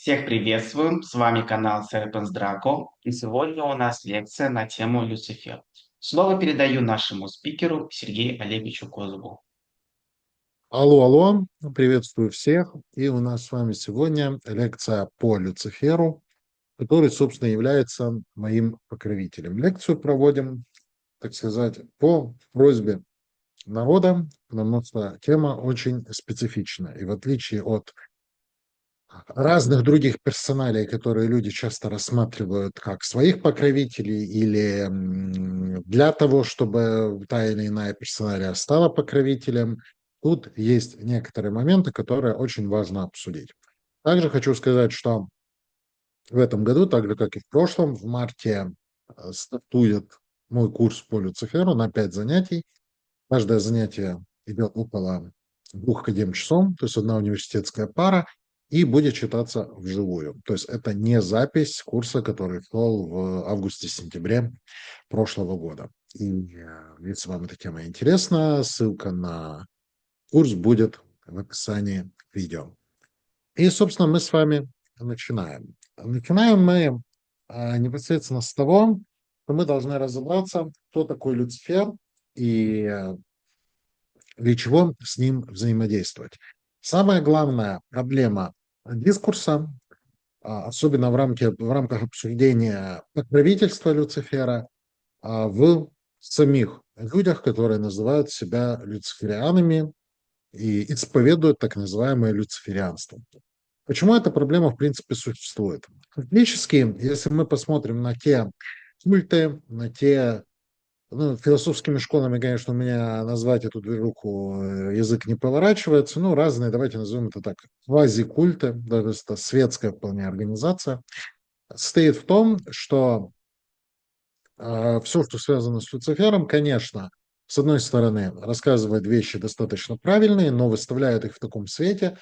Всех приветствуем, с вами канал Serpens Draco, и сегодня у нас лекция на тему Люцифер. Слово передаю нашему спикеру Сергею Олеговичу Козубу. Алло, алло, приветствую всех. И у нас с вами сегодня лекция по Люциферу, который, собственно, является моим покровителем. Лекцию проводим, так сказать, по просьбе народа, потому что тема очень специфична. И в отличие от разных других персоналей, которые люди часто рассматривают как своих покровителей или для того, чтобы та или иная персоналия стала покровителем, тут есть некоторые моменты, которые очень важно обсудить. Также хочу сказать, что в этом году, так же как и в прошлом, в марте стартует мой курс по Люциферу на 5 занятий. Каждое занятие идет около 2 академ-часов, то есть одна университетская пара, и будет читаться вживую. То есть это не запись курса, который шел в августе-сентябре прошлого года. И если вам эта тема интересна, ссылка на курс будет в описании видео. И, собственно, мы с вами начинаем. Начинаем мы непосредственно с того, что мы должны разобраться, кто такой Люцифер и для чего с ним взаимодействовать. Самая главная проблема дискурса, особенно в рамках обсуждения покровительства Люцифера, в самих людях, которые называют себя люциферианами и исповедуют так называемое люциферианство. Почему эта проблема в принципе существует? Фактически, если мы посмотрим на те культы, на те философскими школами, конечно, у меня назвать эту движуху язык не поворачивается. Ну, разные, давайте назовем это так, квазикульты, даже это светская вполне организация, состоит в том, что все, что связано с Люцифером, конечно, с одной стороны, рассказывает вещи достаточно правильные, но выставляет их в таком свете,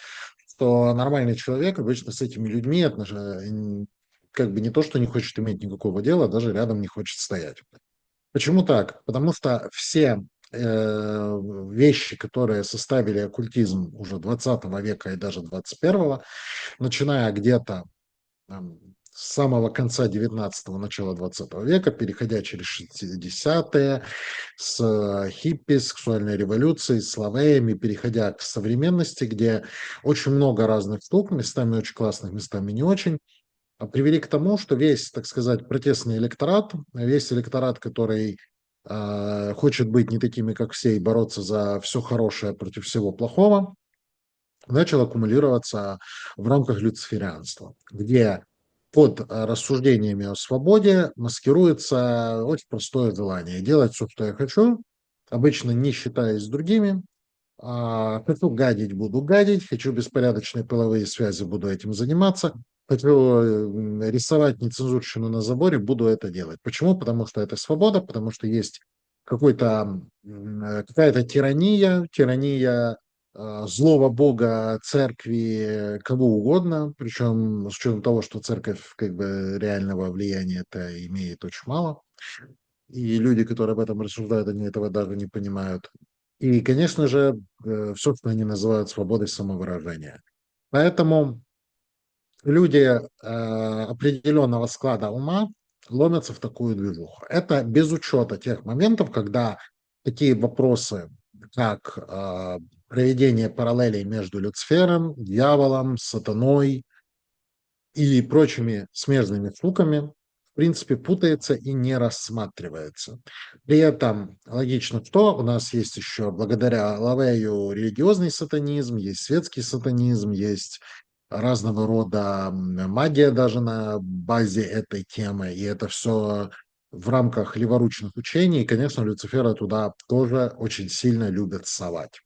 что нормальный человек обычно с этими людьми как бы не то, что не хочет иметь никакого дела, даже рядом не хочет стоять. Почему так? Потому что все вещи, которые составили оккультизм уже 20 века и даже 21-го, начиная где-то с самого конца 19-го, начала 20 века, переходя через 60-е, с хиппи, сексуальной революцией, с лавеями, переходя к современности, где очень много разных штук, местами очень классных, местами не очень, привели к тому, что весь, так сказать, протестный электорат, весь электорат, который хочет быть не такими, как все, и бороться за все хорошее против всего плохого, начал аккумулироваться в рамках люциферианства, где под рассуждениями о свободе маскируется очень простое желание делать все, что я хочу, обычно не считаясь с другими. Хочу гадить, буду гадить, хочу беспорядочные половые связи, буду этим заниматься, хочу рисовать нецензурщину на заборе, буду это делать. Почему? Потому что это свобода, потому что есть какая-то тирания злого бога, церкви, кого угодно, причем с учетом того, что церковь как бы реального влияния это имеет очень мало. И люди, которые об этом рассуждают, они этого даже не понимают. И, конечно же, все, что они называют свободой самовыражения. Поэтому люди определенного склада ума ломятся в такую движуху. Это без учета тех моментов, когда такие вопросы, как проведение параллелей между Люцифером, дьяволом, сатаной и прочими смежными штуками, в принципе, путается и не рассматривается. При этом логично, что у нас есть еще, благодаря Лавею, религиозный сатанизм, есть светский сатанизм, есть разного рода магия даже на базе этой темы, и это все в рамках леворучных учений, и, конечно, Люцифера туда тоже очень сильно любят совать.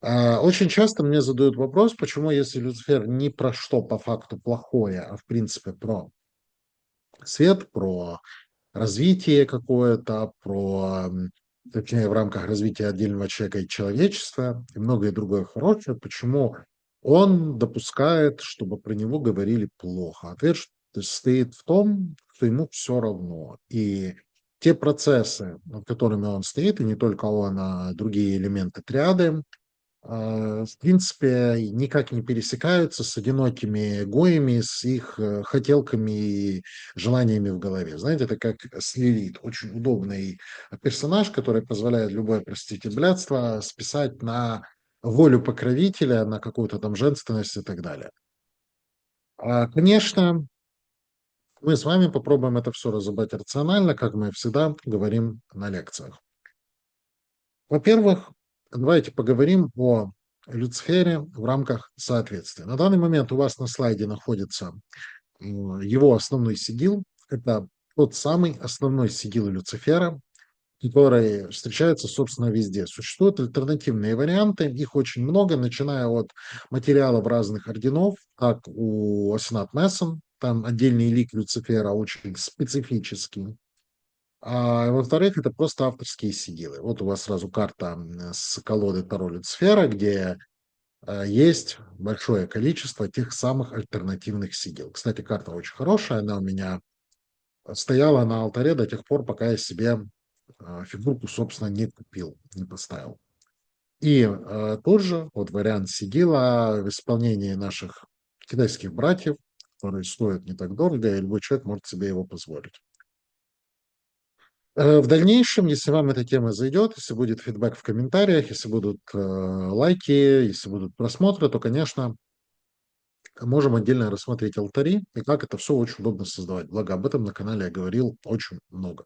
Очень часто мне задают вопрос, почему, если Люцифер не про что по факту плохое, а в принципе про свет, про развитие какое-то, точнее, в рамках развития отдельного человека и человечества, и многое другое хорошее, почему он допускает, чтобы про него говорили плохо? Ответ состоит в том, что ему все равно. И те процессы, над которыми он стоит, и не только он, а другие элементы триады, в принципе, никак не пересекаются с одинокими гоями, с их хотелками и желаниями в голове. Знаете, это как Слилит, очень удобный персонаж, который позволяет любое, простите, блядство списать на волю покровителя, на какую-то там женственность и так далее. Конечно, мы с вами попробуем это все разобрать рационально, как мы всегда говорим на лекциях. Во-первых, давайте поговорим о Люцифере в рамках соответствия. На данный момент у вас на слайде находится его основной сигил. Это тот самый основной сигил Люцифера, который встречается, собственно, везде. Существуют альтернативные варианты, их очень много, начиная от материалов разных орденов, как у Осинат Мессон, там отдельный лик Люцифера очень специфический. А во-вторых, это просто авторские сигилы. Вот у вас сразу карта с колоды Таро Люцифера, где есть большое количество тех самых альтернативных сигил. Кстати, карта очень хорошая, она у меня стояла на алтаре до тех пор, пока я себе фигурку, собственно, не купил, не поставил. И тот же вот вариант сигила в исполнении наших китайских братьев, который стоит не так дорого, и любой человек может себе его позволить. В дальнейшем, если вам эта тема зайдет, если будет фидбэк в комментариях, если будут лайки, если будут просмотры, то, конечно, можем отдельно рассмотреть алтари и как это все очень удобно создавать. Благо, об этом на канале я говорил очень много.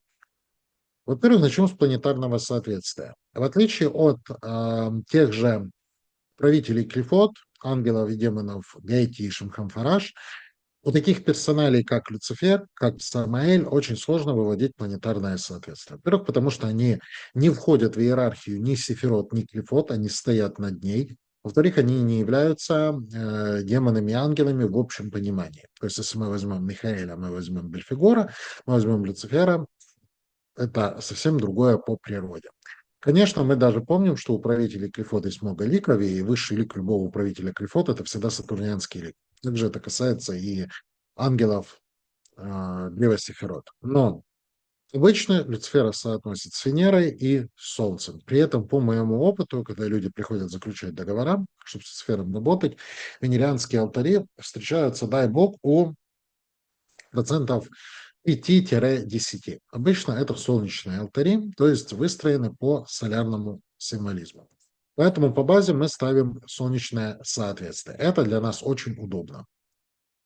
Во-первых, начнем с планетарного соответствия. В отличие от тех же правителей Клифот, ангелов и демонов Гаити и Шамхамфараш, у таких персоналей, как Люцифер, как Самаэль, очень сложно выводить планетарное соответствие. Во-первых, потому что они не входят в иерархию ни Сефирот, ни Клифот, они стоят над ней. Во-вторых, они не являются демонами и ангелами в общем понимании. То есть, если мы возьмем Михаэля, мы возьмем Бельфигора, мы возьмем Люцифера, это совсем другое по природе. Конечно, мы даже помним, что у правителей Клифота есть много ликов, и высший лик любого управителя Клифота – это всегда сатурнианский лик. Также это касается и ангелов Древа Сефирот. Но обычно Люцифера соотносят с Венерой и с Солнцем. При этом, по моему опыту, когда люди приходят заключать договора, чтобы с Люцифером работать, венерианские алтари встречаются, дай бог, у процентов 5-10. Обычно это солнечные алтари, то есть выстроены по солярному символизму. Поэтому по базе мы ставим солнечное соответствие. Это для нас очень удобно.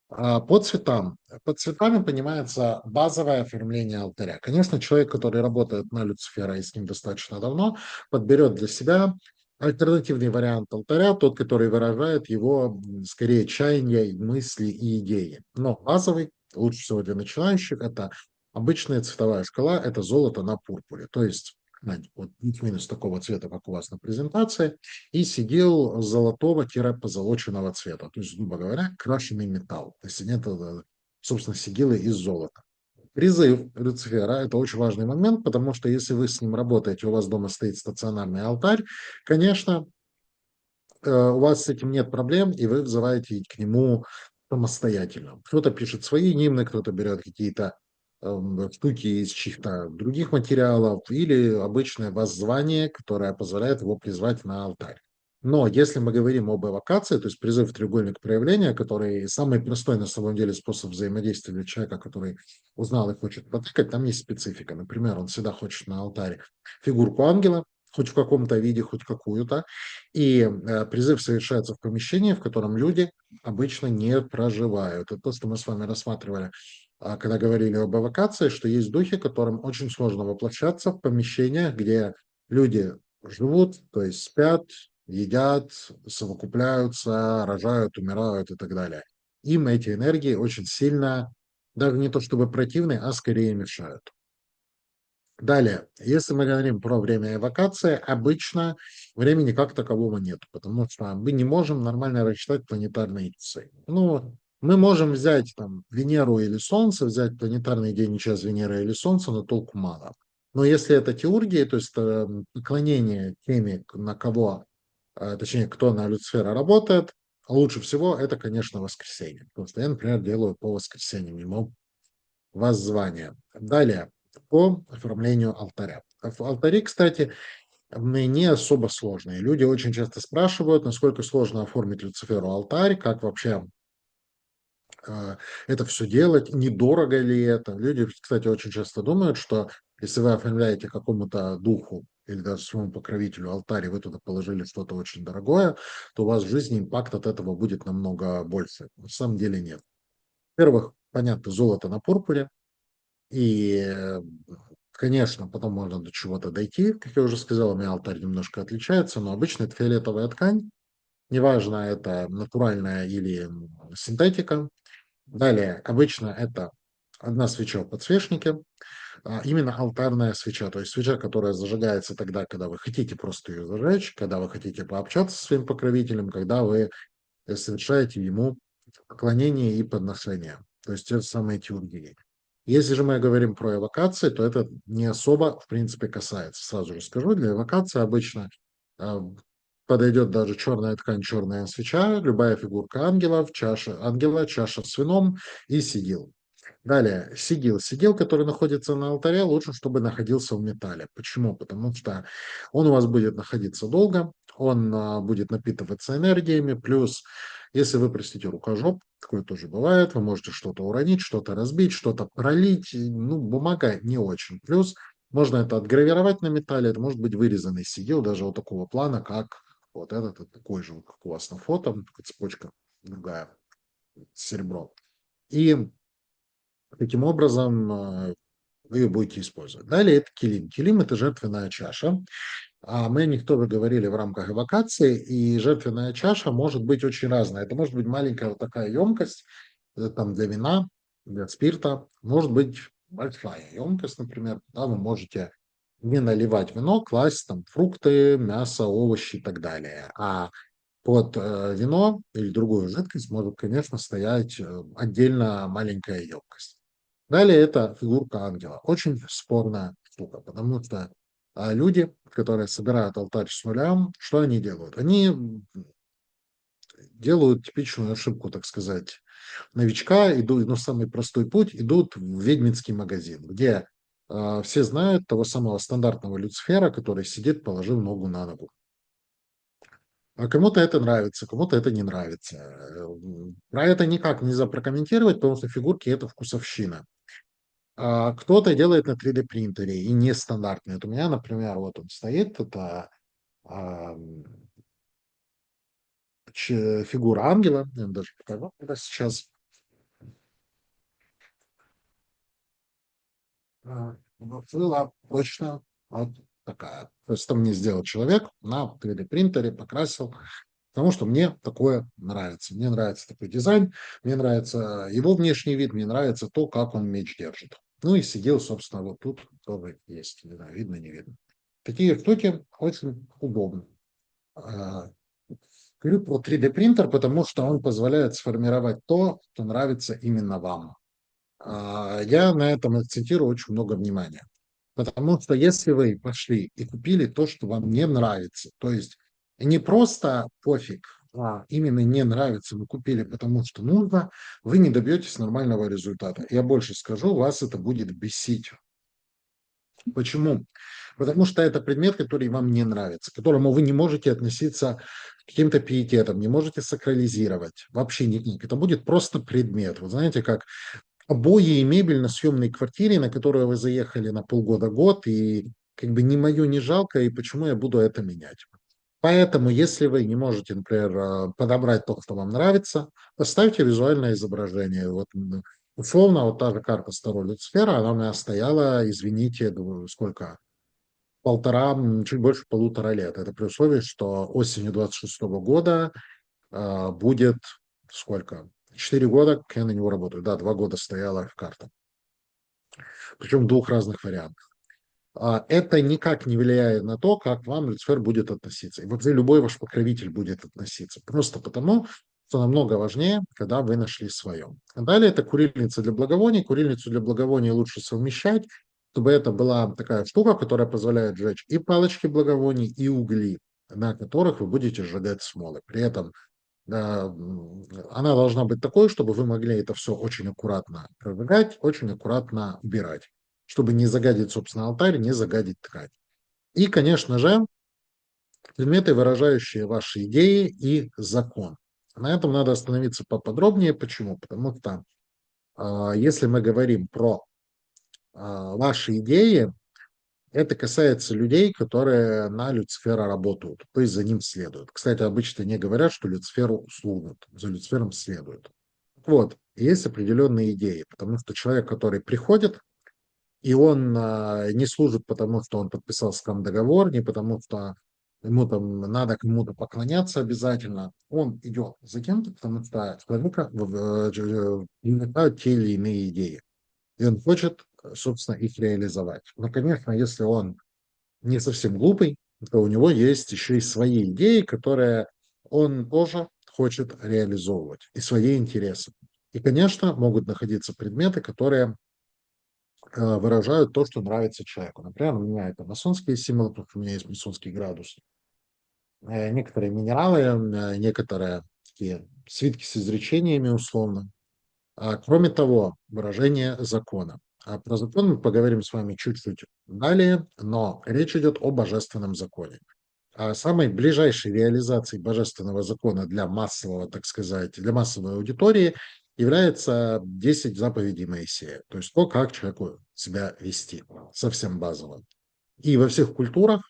По цветам. Под цветами понимается базовое оформление алтаря. Конечно, человек, который работает на Люцифера и с ним достаточно давно, подберет для себя альтернативный вариант алтаря, тот, который выражает его скорее чаяния, мысли и идеи. Но базовый, лучше всего для начинающих, это обычная цветовая шкала, это золото на пурпуре. То есть вот плюс-минус такого цвета, как у вас на презентации, и сидел золотого-позолоченного цвета, то есть, грубо говоря, крашеный металл. То есть нет, собственно, сигилы из золота. Призыв Люцифера – это очень важный момент, потому что если вы с ним работаете, у вас дома стоит стационарный алтарь, конечно, у вас с этим нет проблем, и вы взываете к нему самостоятельно. Кто-то пишет свои гимны, кто-то берет какие-то штуки из чьих-то других материалов или обычное воззвание, которое позволяет его призвать на алтарь. Но если мы говорим об эвокации, то есть призыв треугольник проявления, который самый простой на самом деле способ взаимодействия для человека, который узнал и хочет потыкать, там есть специфика. Например, он всегда хочет на алтарь фигурку ангела, хоть в каком-то виде, хоть какую-то, и призыв совершается в помещении, в котором люди обычно не проживают. Это то, что мы с вами рассматривали, когда говорили об эвокации, что есть духи, которым очень сложно воплощаться в помещениях, где люди живут, то есть спят, едят, совокупляются, рожают, умирают и так далее. Им эти энергии очень сильно, даже не то чтобы противны, а скорее мешают. Далее, если мы говорим про время эвакуации, обычно времени как такового нет, потому что мы не можем нормально рассчитать планетарные часы. Ну, мы можем взять там Венеру или Солнце, взять планетарный день и час Венеры или Солнца, но толку мало. Но если это теургия, то есть поклонение теме, на кого, точнее, кто на Люцифера работает, лучше всего это, конечно, воскресенье. Потому что я, например, делаю по воскресеньям, ему воззвание. Далее, по оформлению алтаря. Алтари, кстати, не особо сложные. Люди очень часто спрашивают, насколько сложно оформить Люциферу алтарь, как вообще это все делать, недорого ли это. Люди, кстати, очень часто думают, что если вы оформляете какому-то духу или даже своему покровителю алтарь, и вы туда положили что-то очень дорогое, то у вас в жизни импакт от этого будет намного больше. На самом деле нет. Во-первых, понятно, золото на пурпуре, и, конечно, потом можно до чего-то дойти. Как я уже сказал, у меня алтарь немножко отличается, но обычно это фиолетовая ткань, неважно, это натуральная или синтетика. Далее, обычно это одна свеча в подсвечнике, именно алтарная свеча, то есть свеча, которая зажигается тогда, когда вы хотите просто ее зажечь, когда вы хотите пообщаться со своим покровителем, когда вы совершаете ему поклонение и подношение, то есть те же самые тюргии. Если же мы говорим про эвокации, то это не особо, в принципе, касается. Сразу же скажу, для эвокации обычно а, подойдет даже черная ткань, черная свеча, любая фигурка ангела, ангела, чаша с вином и сигил. Далее, сигил. Сигил, который находится на алтаре, лучше, чтобы находился в металле. Почему? Потому что он у вас будет находиться долго, он будет напитываться энергиями, плюс, если вы, простите, рукожоп, такое тоже бывает, вы можете что-то уронить, что-то разбить, что-то пролить, ну, бумага не очень. Плюс, можно это отгравировать на металле, это может быть вырезанный сигил, даже вот такого плана, как вот этот, такой же, вот как у вас на фото, цепочка другая, серебро. И таким образом, вы ее будете использовать. Далее это килим. Килим – это жертвенная чаша. Мы о них тоже говорили в рамках эвокации, и жертвенная чаша может быть очень разная. Это может быть маленькая вот такая емкость, там для вина, для спирта, может быть большая емкость, например, куда вы можете не наливать вино, класть там фрукты, мясо, овощи и так далее. А под вино или другую жидкость может, конечно, стоять отдельно маленькая емкость. Далее это фигурка ангела. Очень спорная штука, потому что люди, которые собирают алтарь с нуля, что они делают? Они делают типичную ошибку, так сказать, новичка, идут, ну, самый простой путь, идут в ведьминский магазин, где все знают того самого стандартного Люцифера, который сидит, положив ногу на ногу. А кому-то это нравится, кому-то это не нравится. Про это никак нельзя прокомментировать, потому что фигурки – это вкусовщина. Кто-то делает на 3D принтере и нестандартный. Вот у меня, например, вот он стоит, это ам, фигура ангела, я вам даже покажу это сейчас. Вот была точно вот такая. То есть это мне сделал человек на 3D принтере, покрасил, потому что мне такое нравится. Мне нравится такой дизайн, мне нравится его внешний вид, мне нравится то, как он меч держит. Ну и сидел, собственно, вот тут тоже есть, не знаю, видно, не видно. Такие штуки очень удобны. А, Говорю про 3D принтер, потому что он позволяет сформировать то, что нравится именно вам. Я на этом акцентирую очень много внимания. Потому что если вы пошли и купили то, что вам не нравится, то есть не просто пофиг, а именно не нравится, вы купили, потому что нужно, вы не добьетесь нормального результата. Я больше скажу, вас это будет бесить. Почему? Потому что это предмет, который вам не нравится, к которому вы не можете относиться с каким-то пиететом, не можете сакрализировать. Вообще никак. Это будет просто предмет. Вы знаете, как обои и мебель на съемной квартире, на которую вы заехали на полгода-год, и как бы ни мое, ни жалко, и почему я буду это менять. Поэтому, если вы не можете, например, подобрать то, что вам нравится, поставьте визуальное изображение. Вот, условно, вот та же карта старой Люцифера, она у меня стояла, извините, думаю, сколько? Полтора, чуть больше полутора лет. Это при условии, что осенью 26 года будет сколько? 4 года, как я на него работаю. Да, 2 года стояла в карта. Причем в двух разных вариантах. Это никак не влияет на то, как к вам Люцифер будет относиться. И вообще любой ваш покровитель будет относиться. Просто потому, что намного важнее, когда вы нашли свое. А далее это курильница для благовоний. Курильницу для благовоний лучше совмещать, чтобы это была такая штука, которая позволяет сжечь и палочки благовоний, и угли, на которых вы будете сжигать смолы. При этом она должна быть такой, чтобы вы могли это все очень аккуратно прожигать, очень аккуратно убирать, чтобы не загадить, собственно, алтарь, не загадить ткань. И, конечно же, предметы, выражающие ваши идеи и закон. На этом надо остановиться поподробнее. Почему? Потому что если мы говорим про ваши идеи, это касается людей, которые на Люцифера работают, то есть за ним следуют. Кстати, обычно не говорят, что Люциферу служат, за Люцифером следуют. Вот, есть определенные идеи, потому что человек, который приходит, и он не служит, потому что он подписал с кем договор, не потому что ему там надо кому-то поклоняться обязательно. Он идет за кем-то, потому что человека привлекают те или иные идеи. И он хочет, собственно, их реализовать. Но, конечно, если он не совсем глупый, то у него есть еще и свои идеи, которые он тоже хочет реализовывать, и свои интересы. И, конечно, могут находиться предметы, которые выражают то, что нравится человеку. Например, у меня это масонские символы, потому что у меня есть масонский градус. Некоторые минералы, некоторые такие свитки с изречениями условно. Кроме того, выражение закона. Про закон мы поговорим с вами чуть-чуть далее, но речь идет о божественном законе. Самой ближайшей реализацией божественного закона для массового, так сказать, для массовой аудитории является 10 заповедей Моисея, то есть то, как человеку себя вести, совсем базово. И во всех культурах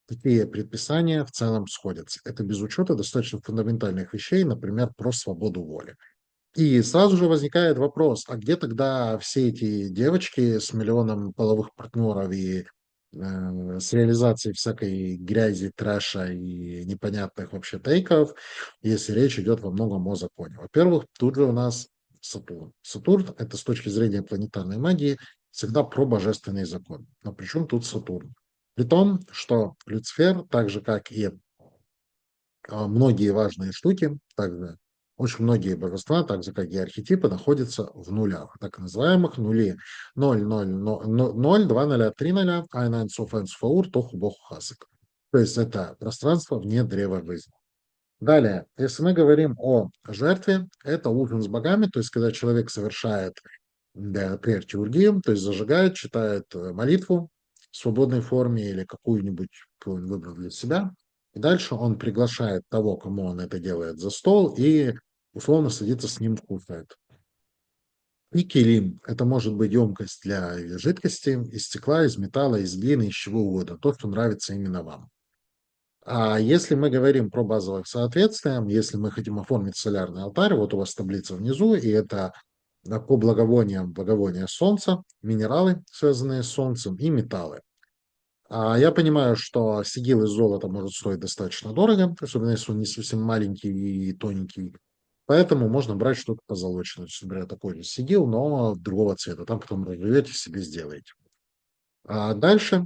такие предписания в целом сходятся. Это без учета достаточно фундаментальных вещей, например, про свободу воли. И сразу же возникает вопрос, а где тогда все эти девочки с миллионом половых партнеров и с реализацией всякой грязи, трэша и непонятных вообще тейков, если речь идет во многом о законе? Во-первых, тут же у нас Сатурн. Сатурн – это с точки зрения планетарной магии всегда про божественный закон. Но при чем тут Сатурн? При том, что Люцифер, так же как и многие важные штуки, также очень многие божества, так же как и архетипы, находятся в нулях, так называемых нули 0, 0, 0, 2, 0, 3, 0, Айнайн, Софен, Суфаур, Тоху, Боху, Хасик. То есть это пространство вне древа жизни. Далее, если мы говорим о жертве, это ужин с богами, то есть когда человек совершает, да, например, теургию, то есть зажигает, читает молитву в свободной форме или какую-нибудь, какую он выбрал для себя, и дальше он приглашает того, кому он это делает, за стол и условно садится с ним кушает. И килим – это может быть емкость для жидкости из стекла, из металла, из глины, из чего угодно, то, что нравится именно вам. А если мы говорим про базовое соответствие, если мы хотим оформить солярный алтарь, вот у вас таблица внизу, и это по благовониям благовония солнца, минералы, связанные с солнцем, и металлы. Я понимаю, что сигил из золота может стоить достаточно дорого, особенно если он не совсем маленький и тоненький. Поэтому можно брать что-то позолоченное. То есть, например, такой же сигил, но другого цвета. Там потом разживете, себе сделаете. Дальше,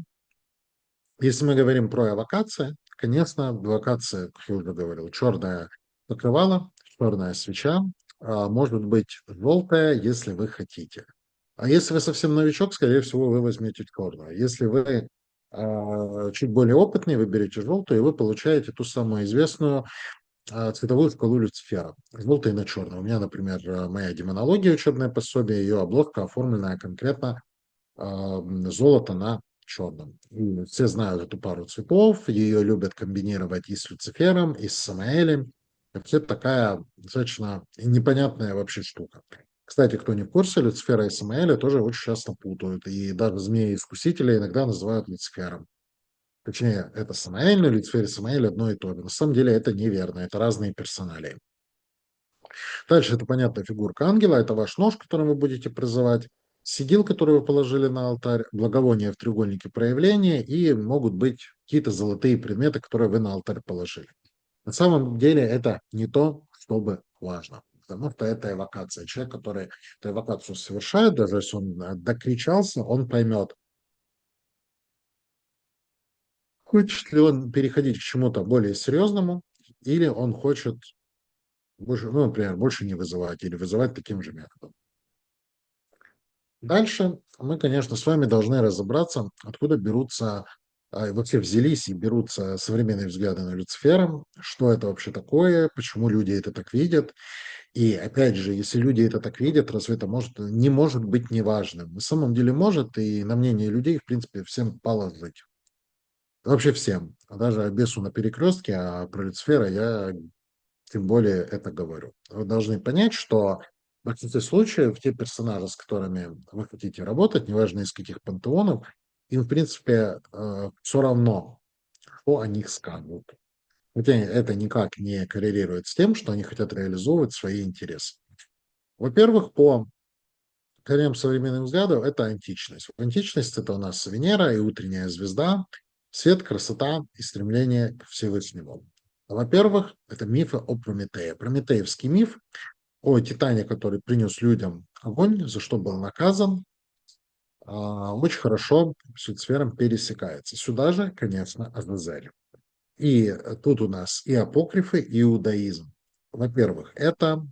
если мы говорим про эвокации, конечно, эвокация, как я уже говорил, черное покрывало, черная свеча, может быть желтая, если вы хотите. А если вы совсем новичок, скорее всего, вы возьмете черную. Если вы чуть более опытный, вы берете желтую, и вы получаете ту самую известную цветовую шкалу Люцифера. Желтый на черный. У меня, например, моя демонология, учебное пособие, ее обложка оформленная конкретно золото на черном. И все знают эту пару цветов, ее любят комбинировать и с Люцифером, и с Самаэлем. Вообще такая достаточно непонятная вообще штука. Кстати, кто не в курсе, Люцифера и Самаэля тоже очень часто путают. И даже змеи-искусители иногда называют Люцифером. Точнее, это Самаэль, но Люцифер и Самаэль одно и то же. На самом деле это неверно, это разные персоналии. Дальше это понятная фигурка ангела, это ваш нож, которым вы будете призывать, сигил, который вы положили на алтарь, благовония в треугольнике проявления и могут быть какие-то золотые предметы, которые вы на алтарь положили. На самом деле это не то, чтобы важно, потому что это эвокация. Человек, который эту эвокацию совершает, даже если он докричался, он поймет, хочет ли он переходить к чему-то более серьезному, или он хочет больше, ну, например, больше не вызывать или вызывать таким же методом. Дальше мы, конечно, с вами должны разобраться, откуда берутся, вообще взялись и берутся современные взгляды на Люцифера, что это вообще такое, почему люди это так видят. И опять же, если люди это так видят, разве это не может быть неважным? На самом деле может, и на мнение людей, в принципе, всем положить. Вообще всем. Даже «Бесу на перекрестке», а про Люцифера я тем более это говорю. Вы должны понять, что в большинстве случаев те персонажи, с которыми вы хотите работать, неважно из каких пантеонов, им, в принципе, все равно, что о них скажут. Хотя это никак не коррелирует с тем, что они хотят реализовывать свои интересы. Во-первых, по корням современных взглядов это античность. Античность – это у нас Венера и утренняя звезда, свет, красота и стремление к Всевышнему. Во-первых, это мифы о Прометее. Прометеевский миф о Титане, который принес людям огонь, за что был наказан, очень хорошо с Люцифером пересекается. Сюда же, конечно, Азазель. И тут у нас и апокрифы, и иудаизм. Во-первых, это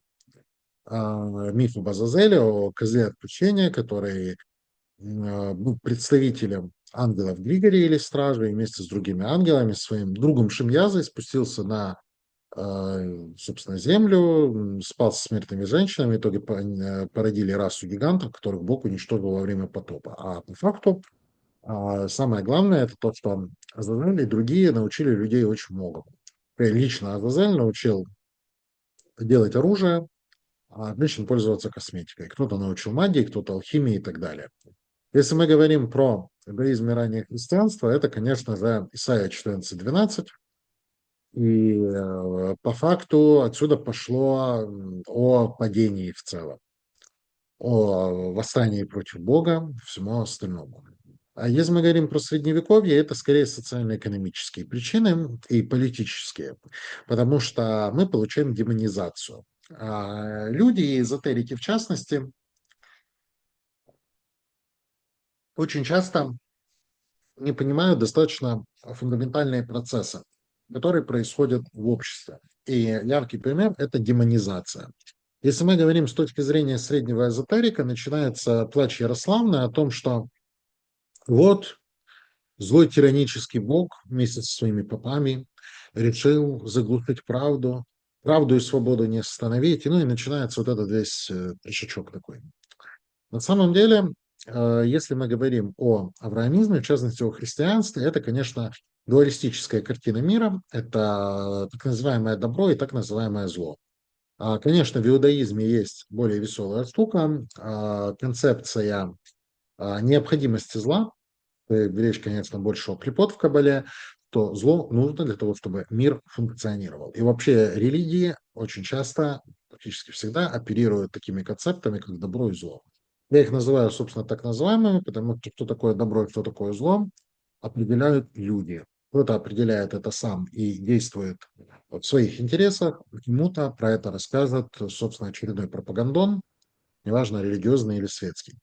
миф об Азазеле, о козле отпущения, который был представителем ангелов Григория или Стражи, и вместе с другими ангелами, своим другом Шимьязой спустился на, собственно, землю, спал со смертными женщинами, в итоге породили расу гигантов, которых Бог уничтожил во время потопа. А по факту самое главное это то, что Азазель и другие научили людей очень многому. Лично Азазель научил делать оружие, а отлично пользоваться косметикой. Кто-то научил магии, кто-то алхимии и так далее. Если мы говорим про иудаизм и раннее христианство, это, конечно же, Исайя 14:12. И по факту отсюда пошло о падении в целом, о восстании против Бога, всему остальному. А если мы говорим про средневековье, это скорее социально-экономические причины и политические, потому что мы получаем демонизацию. Люди и эзотерики, в частности, очень часто не понимают достаточно фундаментальные процессы, которые происходят в обществе. И яркий пример – это демонизация. Если мы говорим с точки зрения среднего эзотерика, начинается плач Ярославны о том, что вот злой тиранический бог вместе со своими попами решил заглушить правду, правду и свободу не остановить, ну и начинается вот этот весь трешачок такой. На самом деле, если мы говорим о авраамизме, в частности о христианстве, это, конечно, дуалистическая картина мира, это так называемое добро и так называемое зло. Конечно, в иудаизме есть более веселая штука, концепция необходимости зла, речь, конечно, больше о клепот в Кабале, то зло нужно для того, чтобы мир функционировал. И вообще религии очень часто, практически всегда, оперируют такими концептами, как добро и зло. Я их называю, собственно, так называемыми, потому что кто такое добро и кто такое зло, определяют люди. Кто-то определяет это сам и действует в своих интересах, кому-то про это расскажет, собственно, очередной пропагандон, неважно, религиозный или светский.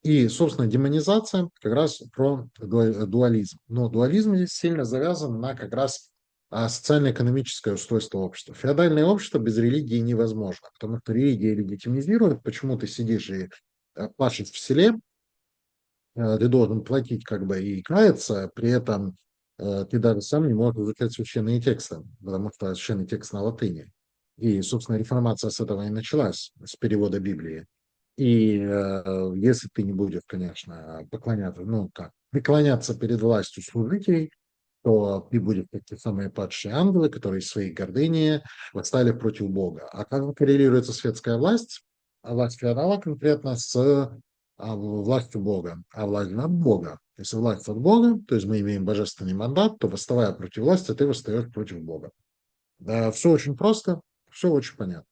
И, собственно, демонизация как раз про дуализм. Но дуализм здесь сильно завязан на как раз социально-экономическое устройство общества. Феодальное общество без религии невозможно, потому что религия легитимизирует, почему ты сидишь и пашешь в селе, ты должен платить как бы и каяться, при этом ты даже сам не можешь изучать священные тексты, потому что священный текст на латыни. И, собственно, реформация с этого и началась, с перевода Библии. И если ты не будешь, конечно, поклоняться, ну как, преклоняться перед властью служителей, то ты будешь как те самые падшие ангелы, которые из своей гордыни восстали против Бога. А как коррелируется светская власть, власть феодала конкретно с властью Бога, а власть от Бога. Если власть от Бога, то есть мы имеем божественный мандат, то восставая против власти, ты восстаешь против Бога. Да, все очень просто, все очень понятно.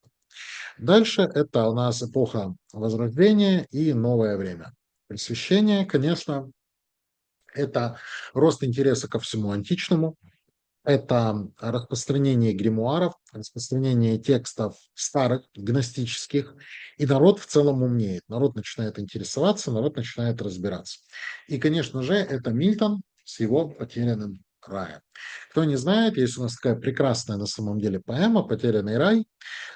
Дальше это у нас эпоха Возрождения и новое время. Просвещение, конечно, это рост интереса ко всему античному, это распространение гримуаров, распространение текстов старых, гностических, и народ в целом умнеет, народ начинает интересоваться, народ начинает разбираться. И, конечно же, это Мильтон с его «Потерянным раем». Кто не знает, есть у нас такая прекрасная на самом деле поэма «Потерянный рай»,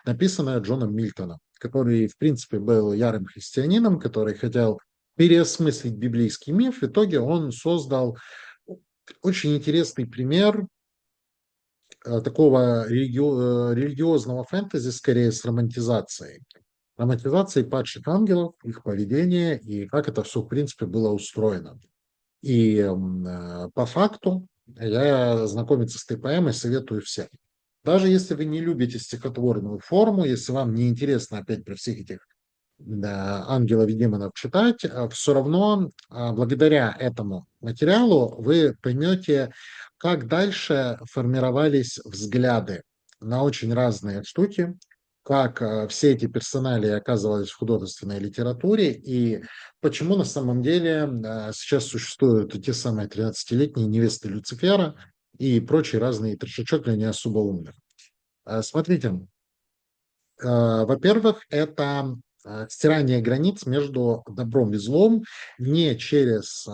написанная Джоном Мильтоном, который, в принципе, был ярым христианином, который хотел переосмыслить библейский миф. В итоге он создал очень интересный пример такого религиозного фэнтези, скорее с романтизацией. Романтизацией падших ангелов, их поведения и как это все, в принципе, было устроено. И по факту Я знакомиться с этой поэмой советую всем. Даже если вы не любите стихотворную форму, если вам не интересно опять про всех этих, да, ангелов и демонов читать, все равно благодаря этому материалу вы поймете, как дальше формировались взгляды на очень разные штуки, как все эти персоналии оказывались в художественной литературе и почему на самом деле сейчас существуют те самые 13-летние невесты Люцифера и прочие разные трешачок для не особо умных. Смотрите, во-первых, это стирание границ между добром и злом не через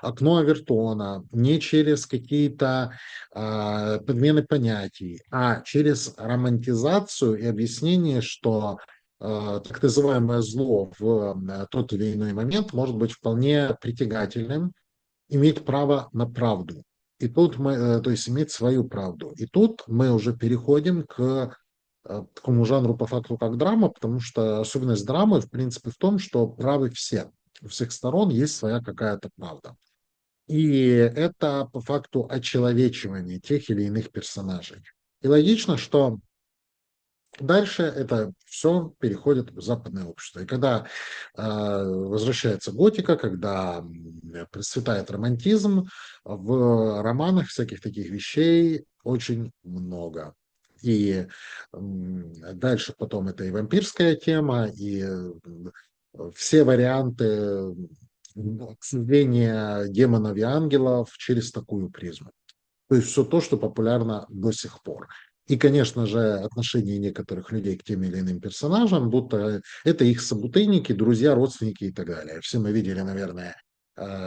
окно Авертона, не через какие-то подмены понятий, а через романтизацию и объяснение, что так называемое зло в тот или иной момент может быть вполне притягательным, иметь право на правду. И тут мы, то есть иметь свою правду. И тут мы уже переходим к такому жанру по факту как драма, потому что особенность драмы, в принципе, в том, что правы все. У всех сторон есть своя какая-то правда. И это по факту очеловечивание тех или иных персонажей. И логично, что дальше это все переходит в западное общество. И когда возвращается готика, когда процветает романтизм, в романах всяких таких вещей очень много. И дальше потом это и вампирская тема, и все варианты создания демонов и ангелов через такую призму. То есть все то, что популярно до сих пор. И, конечно же, отношение некоторых людей к тем или иным персонажам, будто это их собутыльники, друзья, родственники и так далее. Все мы видели, наверное,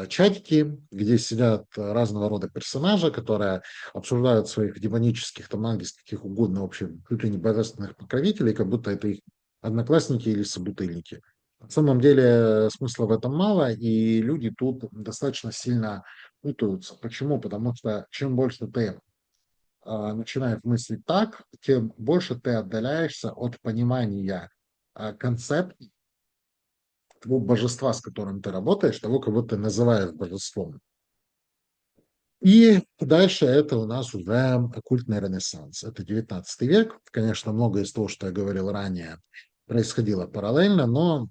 чатики, где сидят разного рода персонажи, которые обсуждают своих демонических, там, ангельских, каких угодно, вообще, чуть ли не божественных покровителей, как будто это их одноклассники или собутыльники. На самом деле смысла в этом мало, и люди тут достаточно сильно путаются. Почему? Потому что чем больше ты начинаешь мыслить так, тем больше ты отдаляешься от понимания концепта того божества, с которым ты работаешь, того, кого ты называешь божеством. И дальше это у нас уже оккультный ренессанс. Это 19 век. Конечно, многое из того, что я говорил ранее, происходило параллельно, но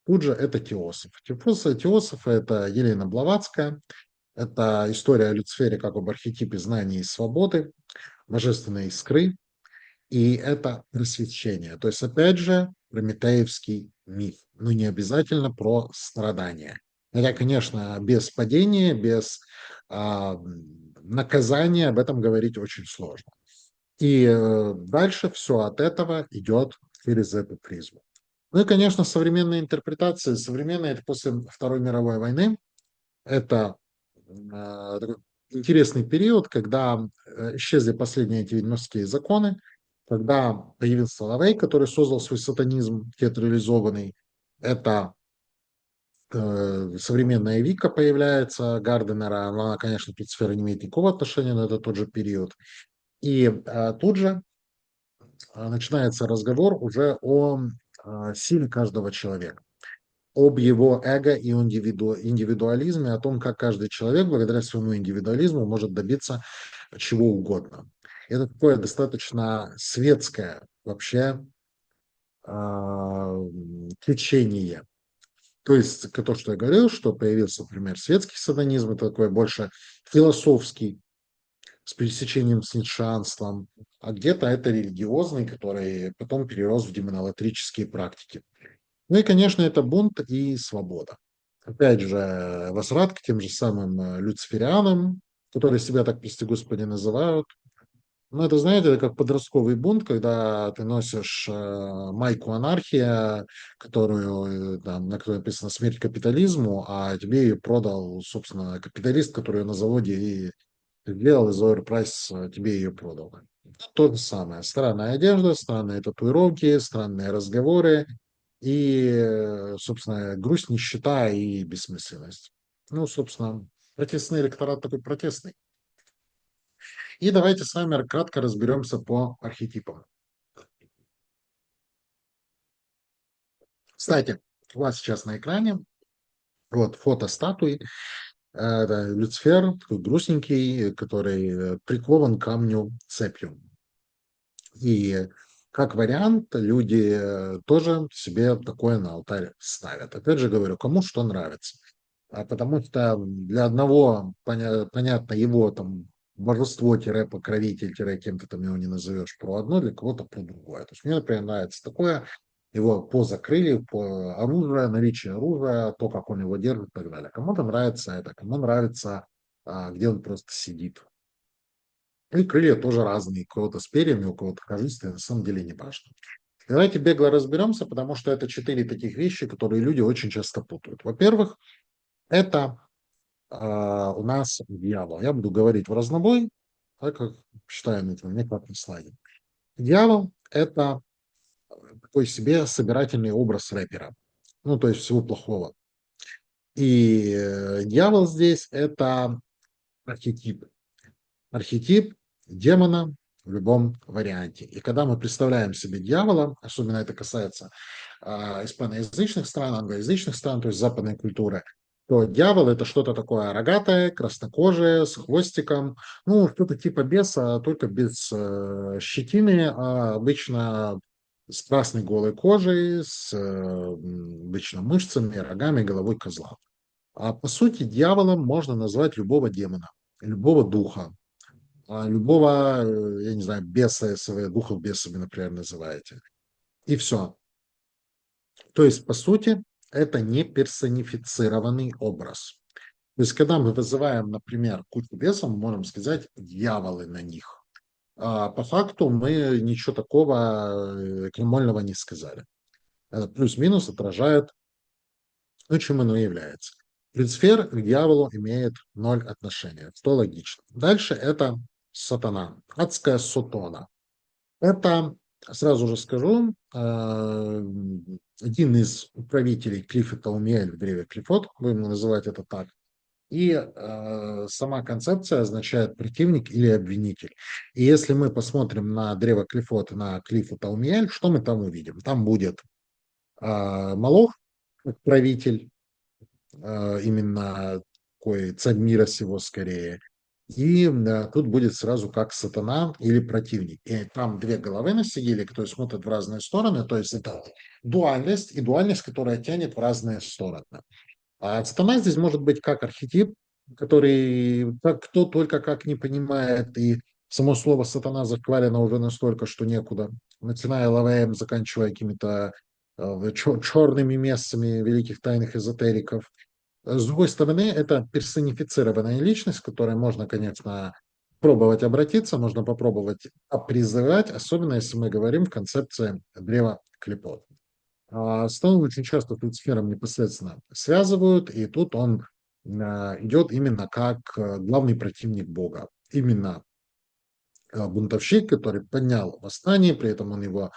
тут же это теософ. Теософы – это Елена Блаватская, это история о Люцифере как об архетипе знания и свободы, божественной искры, и это просвещение. То есть, опять же, прометеевский миф, но не обязательно про страдания. Хотя, конечно, без падения, без наказания об этом говорить очень сложно. И дальше все от этого идет через эту призму. Ну и, конечно, современная интерпретация. Современная – это после Второй мировой войны. Это такой интересный период, когда исчезли последние эти ведьмовские законы, когда появился Лавей, который создал свой сатанизм театрализованный. Это современная Вика появляется, Гарденера. Она, конечно, тут сфера не имеет никакого отношения, но это тот же период. И тут же начинается разговор уже о силе каждого человека, об его эго и индивидуализме, о том, как каждый человек благодаря своему индивидуализму может добиться чего угодно. Это такое достаточно светское вообще течение. То есть то, что я говорил, что появился, например, светский сатанизм, это такой больше философский, с пересечением с ницшеанством, а где-то это религиозный, который потом перерос в демонолатрические практики. Ну и, конечно, это бунт и свобода. Опять же, возврат к тем же самым люциферианам, которые себя так, прости господи, называют. Ну, это, знаете, это как подростковый бунт, когда ты носишь майку анархия, которую, там, на которой написано «Смерть капитализму», а тебе ее продал, собственно, капиталист, который на заводе и сделал, и Зоер Прайс тебе ее продал. То же самое. Странная одежда, странные татуировки, странные разговоры и, собственно, грусть, нищета и бессмысленность. Ну, собственно, протестный электорат такой протестный. И давайте с вами кратко разберемся по архетипам. Кстати, у вас сейчас на экране вот фото статуи. Это Люцифер, такой грустненький, который прикован к камню цепью. И как вариант, люди тоже себе такое на алтарь ставят. Опять же говорю, кому что нравится. Потому что для одного, понятно, его там божество-покровитель, кем ты там его не назовешь, про одно, для кого-то про другое. То есть мне, например, нравится такое, его поза крыльев, по оружие, наличие оружия, то, как он его держит и так далее. Кому-то нравится это, кому нравится, где он просто сидит. И крылья тоже разные, у кого-то с перьями, у кого-то кожистые, на самом деле не важно. Давайте бегло разберемся, потому что это четыре таких вещи, которые люди очень часто путают. Во-первых, это у нас дьявол. Я буду говорить в разнобой, так как считаю нужно, мне как на слайде. Дьявол– это такой себе собирательный образ рэпера. Ну, то есть всего плохого. И дьявол здесь– это архетип. Архетип демона в любом варианте. И когда мы представляем себе дьявола, особенно это касается испаноязычных стран, англоязычных стран, то есть западной культуры, то дьявол это что-то такое рогатое, краснокожее, с хвостиком, ну, что-то типа беса, только без щетины, а обычно с красной голой кожей, с обычно мышцами, рогами, головой козла. А по сути дьяволом можно назвать любого демона, любого духа, любого, я не знаю, беса, если вы духов бесами, например, называете. И все. То есть, по сути, это не персонифицированный образ. То есть, когда мы вызываем, например, кучу бесов, мы можем сказать дьяволы на них. А по факту мы ничего такого крамольного не сказали. Это плюс-минус отражает, ну, чем оно является. Люцифер к дьяволу имеет ноль отношения, что логично. Дальше это сатана, адская сотона. Это, сразу же скажу, один из управителей Клиффа Таумиэль в древе Клиффот, будем называть это так, и сама концепция означает противник или обвинитель. И если мы посмотрим на древо Клиффот и на Клиффа Таумиэль, что мы там увидим? Там будет Молох, как правитель, именно такой царь мира сего скорее. И тут будет сразу как сатана или противник. И там две головы на сигиле, которые смотрят в разные стороны. То есть это дуальность и дуальность, которая тянет в разные стороны. А сатана здесь может быть как архетип, который кто только как не понимает. И само слово сатана захвалено уже настолько, что некуда. Начиная ЛВМ, заканчивая какими-то черными местами великих тайных эзотериков. С другой стороны, это персонифицированная личность, к которой можно, конечно, пробовать обратиться, можно попробовать призывать, особенно если мы говорим в концепции древа клепот. Стоун очень часто с Люцифером непосредственно связывают, и тут он идет именно как главный противник Бога. Именно бунтовщик, который поднял восстание, при этом он его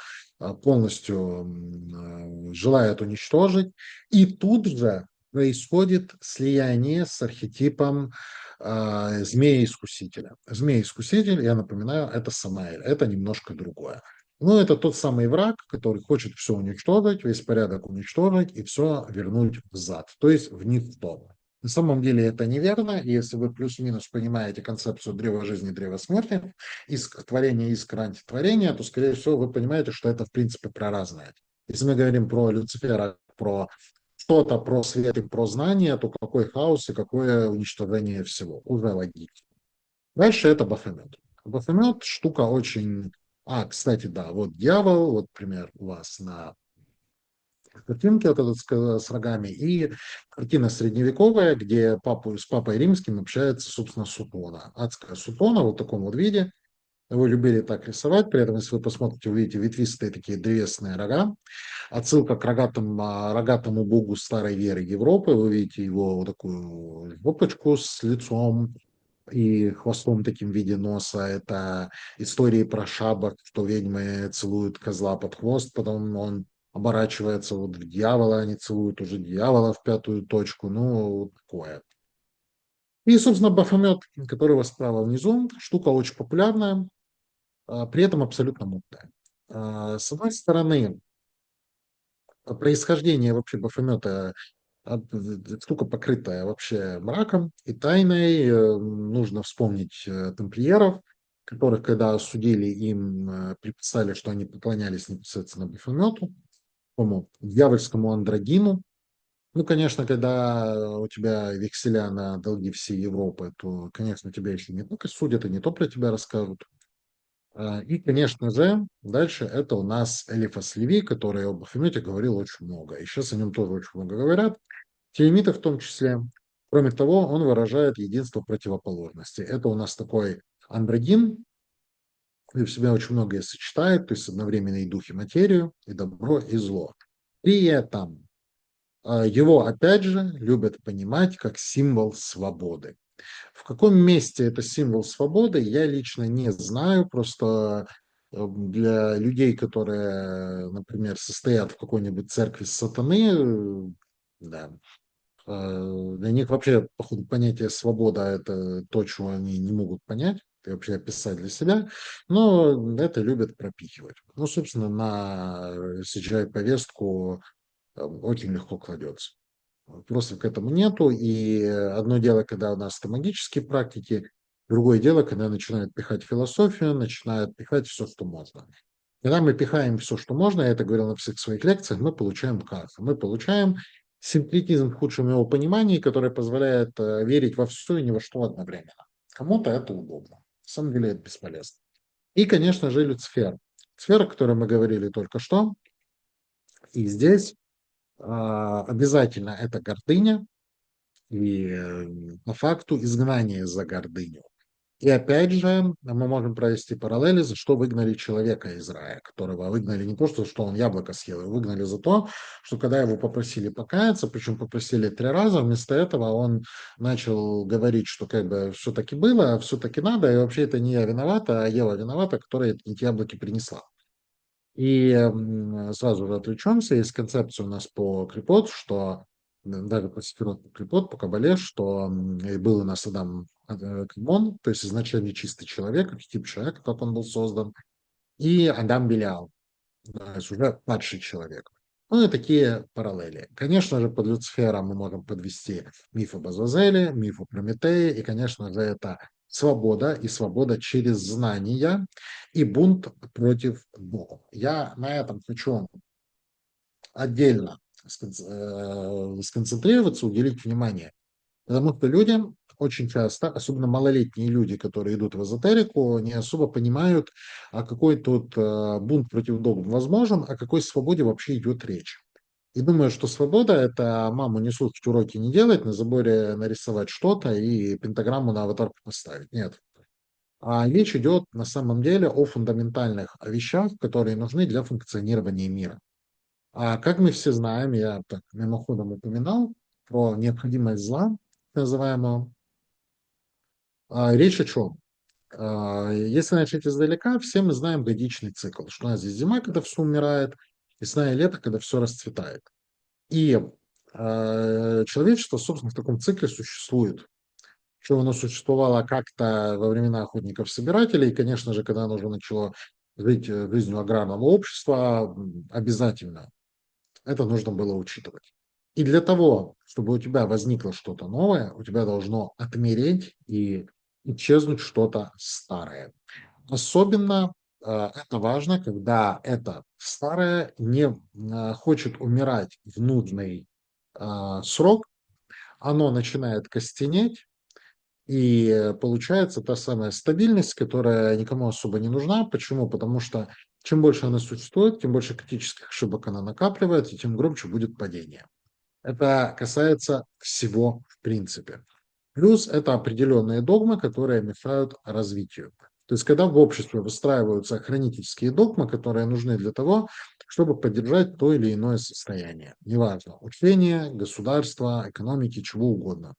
полностью желает уничтожить. И тут же происходит слияние с архетипом змея-искусителя. Змея-искуситель, я напоминаю, это Самаэль, это немножко другое. Но это тот самый враг, который хочет все уничтожить, весь порядок уничтожить и все вернуть взад, то есть в никто. На самом деле это неверно, и если вы плюс-минус понимаете концепцию древа жизни, древа смерти, иск творения, искра антитворения, то, скорее всего, вы понимаете, что это, в принципе, про разное. Если мы говорим про Люцифера, про что-то, про свет и про знание, то какой хаос и какое уничтожение всего. Уже логично. Дальше это Бафомет. Бафомет штука очень... кстати, да, вот дьявол, вот пример у вас на картинке вот этот с рогами, и картина средневековая, где с папой римским общается, собственно, Сутона. Адская Сутона вот в таком вот виде. Его любили так рисовать, при этом, если вы посмотрите, увидите ветвистые такие древесные рога. Отсылка к рогатому богу старой веры Европы. Вы видите его вот такую жопочку с лицом и хвостом таким в виде носа. Это истории про шабаш, что ведьмы целуют козла под хвост, потом он оборачивается вот в дьявола, они целуют уже дьявола в пятую точку. Ну, вот такое. И, собственно, Бафомет, который у вас справа внизу, штука очень популярная, при этом абсолютно мутная. С одной стороны, происхождение вообще Бафомета штука, покрытая вообще мраком и тайной. Нужно вспомнить тамплиеров, которых, когда осудили, им приписали, что они поклонялись непосредственно Бафомету, такому дьявольскому андрогину. Ну, конечно, когда у тебя векселя на долги всей Европы, то, конечно, тебя еще не только судят, и не то про тебя расскажут. И, конечно же, дальше это у нас Элифас Леви, который об Бафомете говорил очень много. И сейчас о нем тоже очень много говорят. Телемиты в том числе. Кроме того, он выражает единство противоположностей. Это у нас такой андрогин, и в себя очень многое сочетает, то есть одновременно и дух, и материю, и добро, и зло. При этом его, опять же, любят понимать как символ свободы. В каком месте это символ свободы, я лично не знаю. Просто для людей, которые, например, состоят в какой-нибудь церкви сатаны, да, для них вообще, походу, понятие свобода – это то, чего они не могут понять и вообще описать для себя, но это любят пропихивать. Ну, собственно, на CGI-повестку очень легко кладется. Просто к этому нету. И одно дело, когда у нас это магические практики, другое дело, когда начинают пихать философию, начинают пихать все, что можно. Когда мы пихаем все, что можно, я это говорил на всех своих лекциях, мы получаем кайф. Мы получаем синкретизм в худшем его понимании, который позволяет верить во все и ни во что одновременно. Кому-то это удобно. На самом деле это бесполезно. И, конечно же, Люцифер. Сфера, о которой мы говорили только что. И здесь обязательно это гордыня, и по факту изгнание за гордыню. И опять же, мы можем провести параллели, за что выгнали человека из рая, которого выгнали не то, что он яблоко съел, его выгнали за то, что когда его попросили покаяться, причем попросили 3 раза, вместо этого он начал говорить, что как бы все-таки было, все-таки надо, и вообще это не я виновата, а Ева виновата, которая эти яблоки принесла. И сразу же отвлечемся. Есть концепция у нас по Клипот, что даже по Сефирот по Клипот, по Кабале, что был у нас Адам Кадмон, то есть изначально чистый человек, архетип человека, как он был создан, и Адам Белиал, то есть уже падший человек. Ну и такие параллели. Конечно же, под Люцифером мы можем подвести миф об Азазеле, миф о Прометее, и, конечно же, это свобода и свобода через знания и бунт против Бога. Я на этом хочу отдельно сконцентрироваться, уделить внимание, потому что люди очень часто, особенно малолетние люди, которые идут в эзотерику, не особо понимают, а какой тут бунт против догм возможен, о какой свободе вообще идет речь. И думаю, что свобода – это маму не слушать, уроки не делать, на заборе нарисовать что-то и пентаграмму на аватарку поставить. Нет. А речь идет на самом деле о фундаментальных вещах, которые нужны для функционирования мира. А как мы все знаем, я так мимоходом упоминал про необходимость зла, так называемого. Речь о чем? Если начать издалека, все мы знаем годичный цикл, что у нас здесь зима, когда все умирает, весна и лето, когда все расцветает. И человечество, собственно, в таком цикле существует. Что оно существовало как-то во времена охотников-собирателей, и, конечно же, когда оно уже начало жить жизнью аграрного общества, обязательно это нужно было учитывать. И для того, чтобы у тебя возникло что-то новое, у тебя должно отмереть и исчезнуть что-то старое. Особенно это важно, когда это старое не хочет умирать в нужный срок, оно начинает костенеть, и получается та самая стабильность, которая никому особо не нужна. Почему? Потому что чем больше она существует, тем больше критических ошибок она накапливает, и тем громче будет падение. Это касается всего в принципе. Плюс это определенные догмы, которые мешают развитию. То есть, когда в обществе выстраиваются хронические догмы, которые нужны для того, чтобы поддержать то или иное состояние. Неважно, учение, государство, экономики, чего угодно.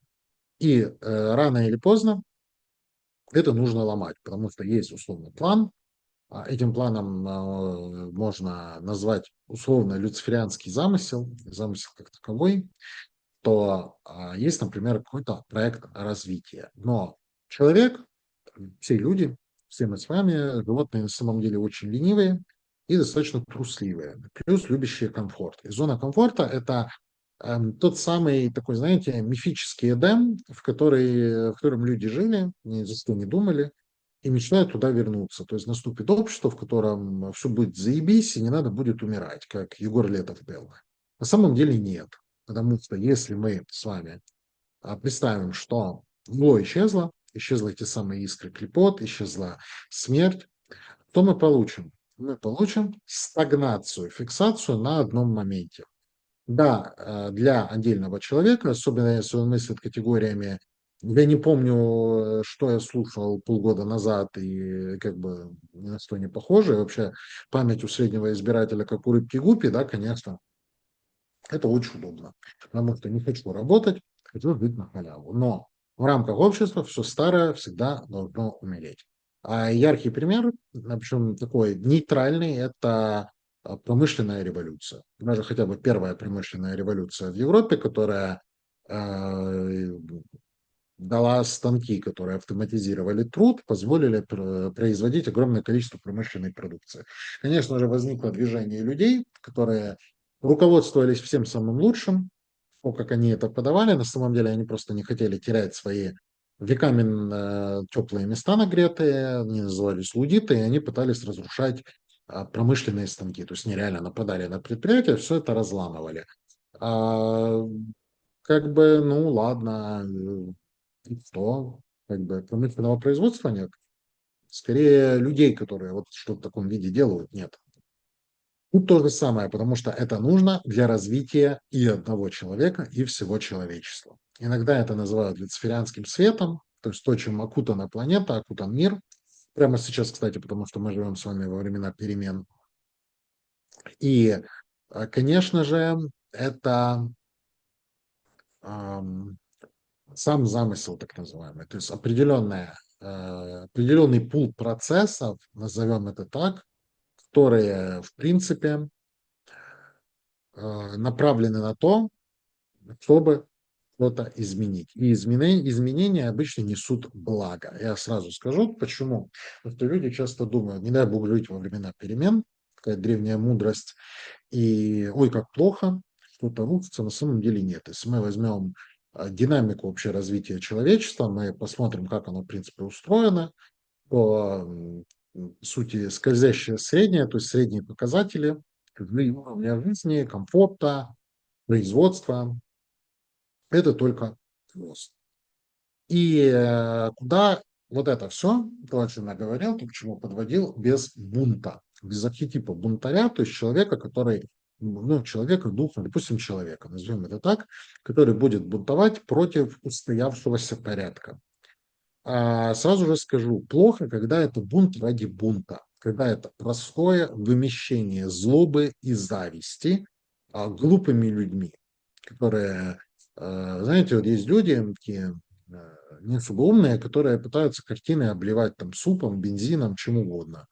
И рано или поздно это нужно ломать, потому что есть условный план. Этим планом можно назвать условно люциферианский замысел, замысел как таковой, то есть, например, какой-то проект развития. Но человек, все люди, все мы с вами, животные на самом деле очень ленивые и достаточно трусливые, плюс любящие комфорт. И зона комфорта – это Тот самый такой, знаете, мифический Эдем, в котором люди жили, ни за что не думали, и мечтают туда вернуться. То есть наступит общество, в котором все будет заебись, и не надо будет умирать, как Егор Летов пел. На самом деле нет. Потому что если мы с вами представим, что зло исчезло, исчезли эти самые искры клепот, исчезла смерть, что мы получим? Мы получим стагнацию, фиксацию на одном моменте. Да, для отдельного человека, особенно если он мыслит категориями, я не помню, что я слушал полгода назад, и как бы ни на что не похоже. И вообще память у среднего избирателя, как у рыбки Гуппи, да, конечно, это очень удобно, потому что не хочу работать, хочу жить на халяву. Но в рамках общества все старое всегда должно умереть. А яркий пример, причем такой нейтральный, это промышленная революция. Даже хотя бы первая промышленная революция в Европе, которая э, дала станки, которые автоматизировали труд, позволили производить огромное количество промышленной продукции. Конечно же, возникло движение людей, которые руководствовались всем самым лучшим, как они это подавали. На самом деле они просто не хотели терять свои веками теплые места нагретые, они назывались лудиты, и они пытались разрушать промышленные станки. То есть они реально нападали на предприятия, все это разламывали. А, как бы, ну ладно, и что? Как бы промышленного производства нет. Скорее людей, которые вот что в таком виде делают, нет. Тут то же самое, потому что это нужно для развития и одного человека, и всего человечества. Иногда это называют люциферианским светом, то есть то, чем окутана планета, окутан мир. Прямо сейчас, кстати, потому что мы живем с вами во времена перемен. И, конечно же, это ам, сам замысел, так называемый, то есть определенный пул процессов, назовем это так, которые, в принципе, направлены на то, чтобы что-то изменить. И изменения обычно несут благо. Я сразу скажу, почему. Потому что люди часто думают, не дай бог жить во времена перемен, такая древняя мудрость, и ой, как плохо, что-то рушится, на самом деле нет. Если мы возьмем динамику вообще развития человечества, мы посмотрим, как оно, в принципе, устроено, по сути, скользящее среднее, то есть средние показатели уровня жизни, комфорта, производства, это только рост. И куда вот это все, то, о чем я говорил, то, к чему подводил, без бунта, без архетипа бунтаря, то есть человека, который, ну, человека, духа, допустим, человека, назовем это так, который будет бунтовать против устоявшегося порядка. Сразу же скажу, плохо, когда это бунт ради бунта, когда это простое вымещение злобы и зависти глупыми людьми, которые, знаете, вот есть люди такие не особо умные, которые пытаются картины обливать там супом, бензином, чем угодно.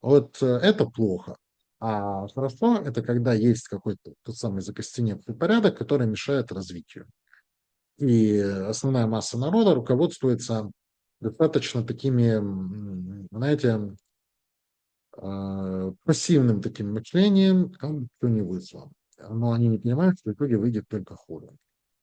Вот это плохо. А хорошо, это когда есть какой-то тот самый закостеневший порядок, который мешает развитию. И основная масса народа руководствуется достаточно такими, знаете, пассивным таким мышлением, как бы кто ни выслал. Но они не понимают, что в итоге выйдет только хуже.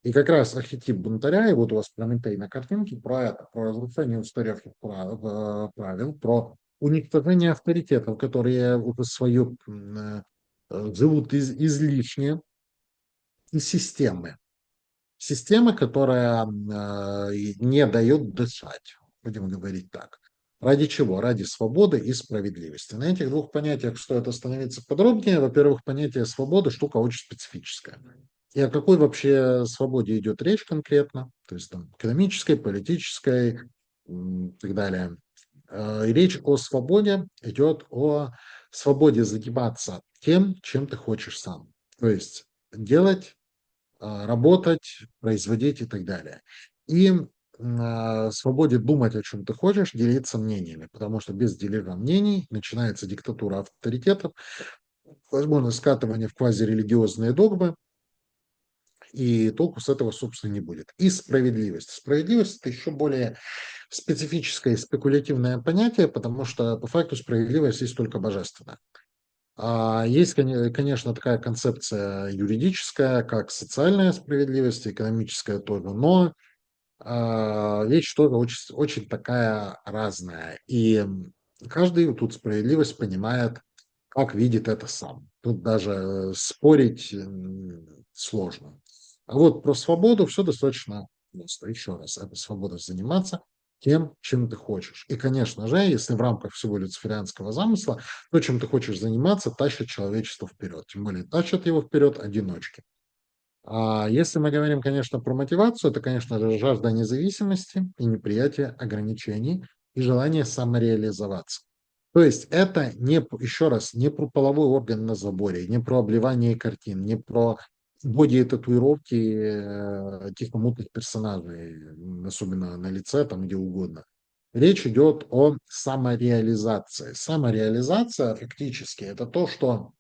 И как раз архетип бунтаря, и вот у вас Прометей на картинке, про это, про разрушение устаревших правил, про уничтожение авторитетов, которые уже свое живут излишне, и системы. Система, которая не дает дышать, будем говорить так. Ради чего? Ради свободы и справедливости. На этих двух понятиях стоит остановиться подробнее. Во-первых, понятие свободы – штука очень специфическая. И о какой вообще свободе идет речь конкретно? То есть там экономической, политической и так далее. Речь о свободе идет о свободе загибаться тем, чем ты хочешь сам. То есть делать работать, производить и так далее. И свободе думать, о чем ты хочешь, делиться мнениями, потому что без дележа мнений начинается диктатура авторитетов, возможно, скатывание в квазирелигиозные догмы, и толку с этого, собственно, не будет. И справедливость. Справедливость – это еще более специфическое и спекулятивное понятие, потому что по факту справедливость есть только божественная. Есть, конечно, такая концепция юридическая, как социальная справедливость, экономическая тоже, но вещь тоже очень, очень такая разная. И каждый тут справедливость понимает, как видит это сам. Тут даже спорить сложно. А вот про свободу все достаточно просто. Еще раз, это свобода заниматься тем, чем ты хочешь. И, конечно же, если в рамках всего люциферианского замысла, то, чем ты хочешь заниматься, тащит человечество вперед. Тем более тащат его вперед одиночки. А если мы говорим, конечно, про мотивацию, это, конечно же, жажда независимости и неприятие ограничений и желание самореализоваться. То есть это не, еще раз, не про половой орган на заборе, не про обливание картин, не про боди и татуировки каких-то мутных персонажей, особенно на лице, там где угодно. Речь идет о самореализации. Самореализация фактически это то, что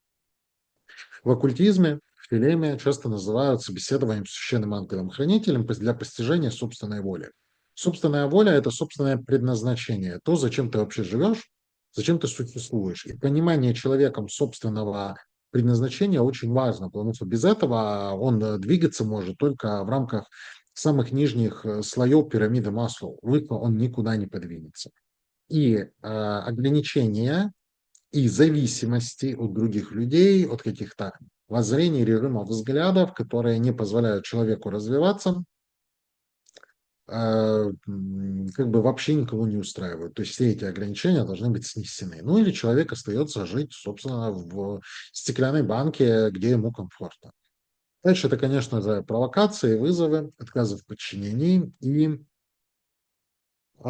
в оккультизме, в филеме часто называют собеседованием с священным ангелом-хранителем для постижения собственной воли. Собственная воля – это собственное предназначение, то, зачем ты вообще живешь, зачем ты существуешь. И понимание человеком собственного предназначения очень важно, потому что без этого он двигаться может только в рамках самых нижних слоев пирамиды Маслоу. Выше он никуда не подвинется. И ограничения и зависимости от других людей, от каких-то воззрений, режимов, взглядов, которые не позволяют человеку развиваться, как бы вообще никого не устраивают. То есть все эти ограничения должны быть снесены. Ну или человек остается жить, собственно, в стеклянной банке, где ему комфортно. Дальше это, конечно же, провокации, вызовы, отказы в подчинении и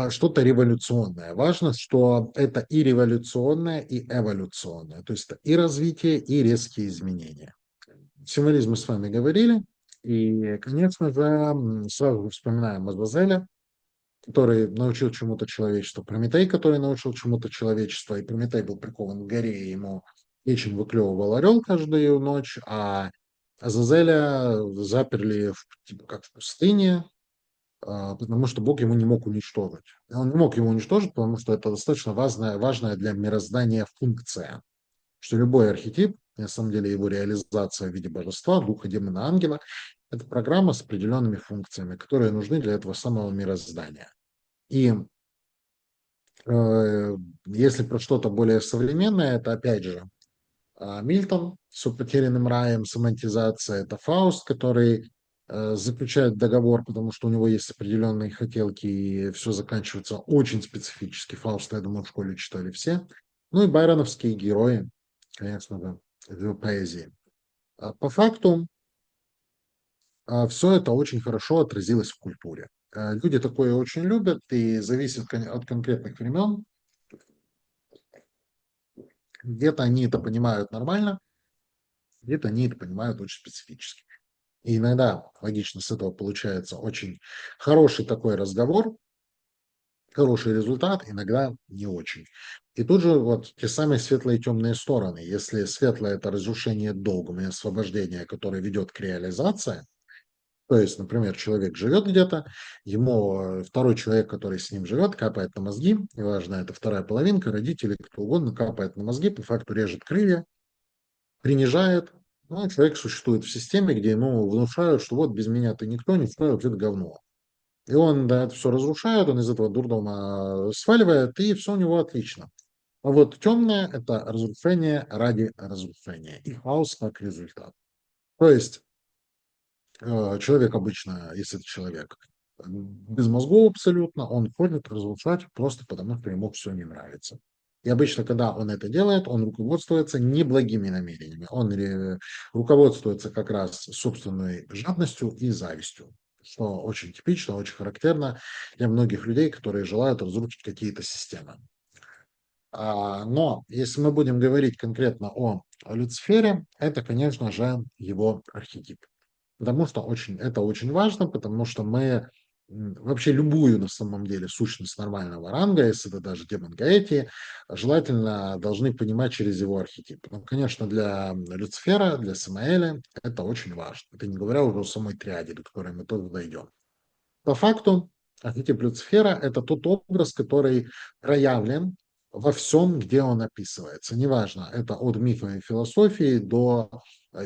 что-то революционное. Важно, что это и революционное, и эволюционное. То есть это и развитие, и резкие изменения. Символизм мы с вами говорили. И, конечно же, сразу вспоминаем Азазеля, который научил чему-то человечество, Прометей, который научил чему-то человечество, и Прометей был прикован к горе, и ему печень выклевывал орел каждую ночь, а Азазеля заперли типа как в пустыне, потому что Бог ему не мог уничтожить. И он не мог его уничтожить, потому что это достаточно важная для мироздания функция, что любой архетип, на самом деле его реализация в виде божества, духа, демона, ангела, это программа с определенными функциями, которые нужны для этого самого мироздания. И э, если про что-то более современное, это опять же Мильтон с потерянным раем, семантизация, это Фауст, который заключает договор, потому что у него есть определенные хотелки, и все заканчивается очень специфически. Фауста, я думаю, в школе читали все. Ну и байроновские герои, конечно же, в поэзии. По факту, все это очень хорошо отразилось в культуре. Люди такое очень любят, и зависит от конкретных времен. Где-то они это понимают нормально, где-то они это понимают очень специфически. И иногда, логично, с этого получается очень хороший такой разговор, хороший результат, иногда не очень. И тут же вот те самые светлые и темные стороны. Если светлое – это разрушение догмы и освобождение, которое ведет к реализации, то есть, например, человек живет где-то, ему второй человек, который с ним живет, капает на мозги, неважно, это вторая половинка, родители, кто угодно, капает на мозги, по факту режет крылья, принижает. Ну, человек существует в системе, где ему внушают, что вот без меня ты никто, ничто, вообще это говно. И он да, это все разрушает, он из этого дурдома сваливает, и все у него отлично. А вот темное – это разрушение ради разрушения, и хаос как результат. То есть человек обычно, если это человек, без мозгов абсолютно, он ходит разрушать просто потому, что ему все не нравится. И обычно, когда он это делает, он руководствуется неблагими намерениями. Он руководствуется как раз собственной жадностью и завистью, что очень типично, очень характерно для многих людей, которые желают разрушить какие-то системы. Но если мы будем говорить конкретно о Люцифере, это, конечно же, его архетип. Потому что это очень важно, потому что мы вообще любую на самом деле сущность нормального ранга, если это даже демон Гаэти, желательно должны понимать через его архетип. Ну, конечно, для Люцифера, для Самаэля это очень важно. Это не говоря уже о самой триаде, до которой мы тоже дойдем. По факту, архетип Люцифера – это тот образ, который проявлен во всем, где он описывается. Неважно, это от мифа и философии до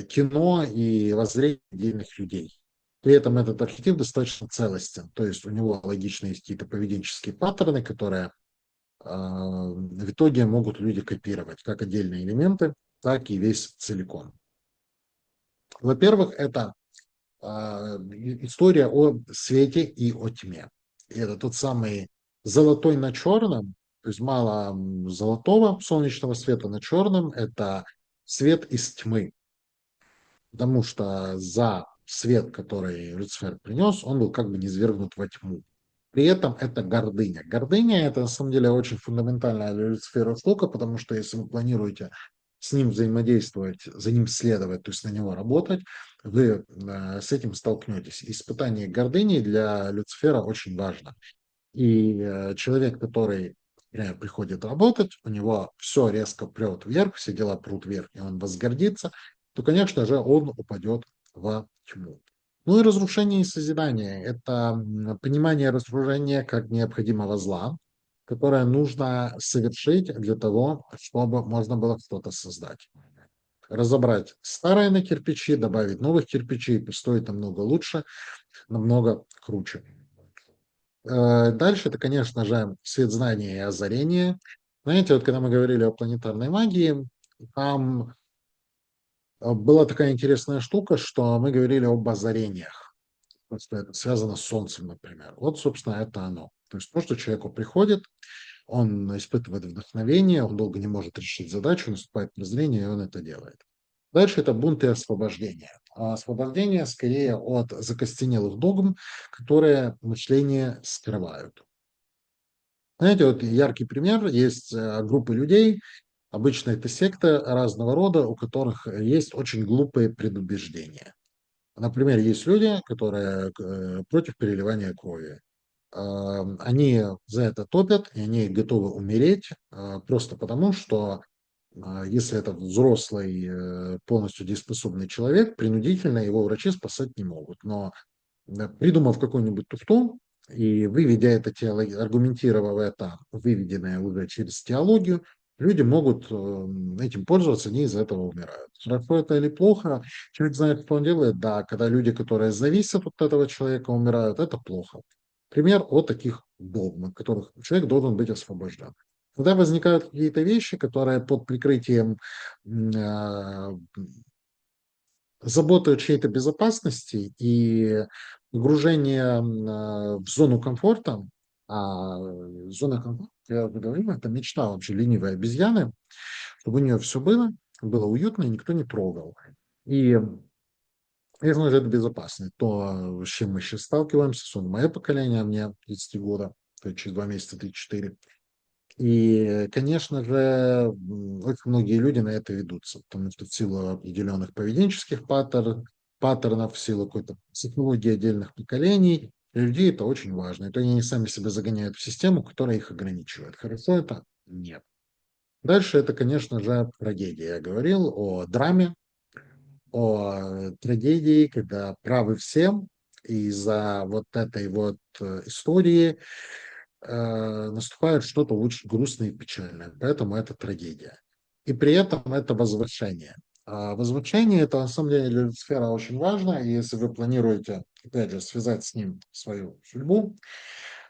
кино и воззрения отдельных людей. При этом этот архетип достаточно целостен, то есть у него логично есть какие-то поведенческие паттерны, которые в итоге могут люди копировать, как отдельные элементы, так и весь целиком. Во-первых, это история о свете и о тьме. И это тот самый золотой на черном, то есть мало золотого солнечного света на черном, это свет из тьмы. Потому что за свет, который Люцифер принес, он был как бы низвергнут во тьму. При этом это гордыня. Гордыня – это на самом деле очень фундаментальная для Люцифера штука, потому что если вы планируете с ним взаимодействовать, за ним следовать, то есть на него работать, вы с этим столкнетесь. Испытание гордыни для Люцифера очень важно. И человек, который приходит работать, у него все резко прет вверх, все дела прут вверх, и он возгордится, то, конечно же, он упадет во тьму. Ну и разрушение и созидание – это понимание разрушения как необходимого зла, которое нужно совершить для того, чтобы можно было что-то создать. Разобрать старое на кирпичи, добавить новых кирпичей, стоит намного лучше, намного круче. Дальше это, конечно же, свет знания и озарение. Знаете, вот когда мы говорили о планетарной магии, там была такая интересная штука, что мы говорили об озарениях. Просто это связано с Солнцем, например. Вот, собственно, это оно. То есть то, что человеку приходит, он испытывает вдохновение, он долго не может решить задачу, наступает прозрение, и он это делает. Дальше это бунт и освобождение. А освобождение скорее от закостенелых догм, которые мышление скрывают. Знаете, вот яркий пример, есть группы людей, обычно это секты разного рода, у которых есть очень глупые предубеждения. Например, есть люди, которые против переливания крови. Они за это топят, и они готовы умереть просто потому, что если это взрослый, полностью дееспособный человек, принудительно его врачи спасать не могут. Но придумав какую-нибудь туфту и выведя это тело, аргументировав это, выведенное уже через теологию, люди могут этим пользоваться, они из-за этого умирают. Хорошо это или плохо, человек знает, что он делает. Да, когда люди, которые зависят от этого человека, умирают, это плохо. Пример от таких догм, от которых человек должен быть освобожден. Когда возникают какие-то вещи, которые под прикрытием а, заботы о чьей-то безопасности и погружение в зону комфорта, зона комфорта, я уже говорил, это мечта вообще ленивой обезьяны, чтобы у нее все было уютно и никто не трогал. И если же это безопасно, то с чем мы сейчас сталкиваемся, особенно мое поколение, мне 33 года, то есть через 2 месяца 34. И, конечно же, очень многие люди на это ведутся, потому что в силу определенных поведенческих паттернов, в силу какой-то психологии отдельных поколений, для людей это очень важно. И то они сами себя загоняют в систему, которая их ограничивает. Хорошо это? Нет. Дальше это, конечно же, трагедия. Я говорил о драме, о трагедии, когда правы всем, и из-за вот этой вот истории наступает что-то очень грустное и печальное. Поэтому это трагедия. И при этом это возвышение. А возвышение – это на самом деле для Люцифера очень важно. И если вы планируете, опять же, связать с ним свою судьбу,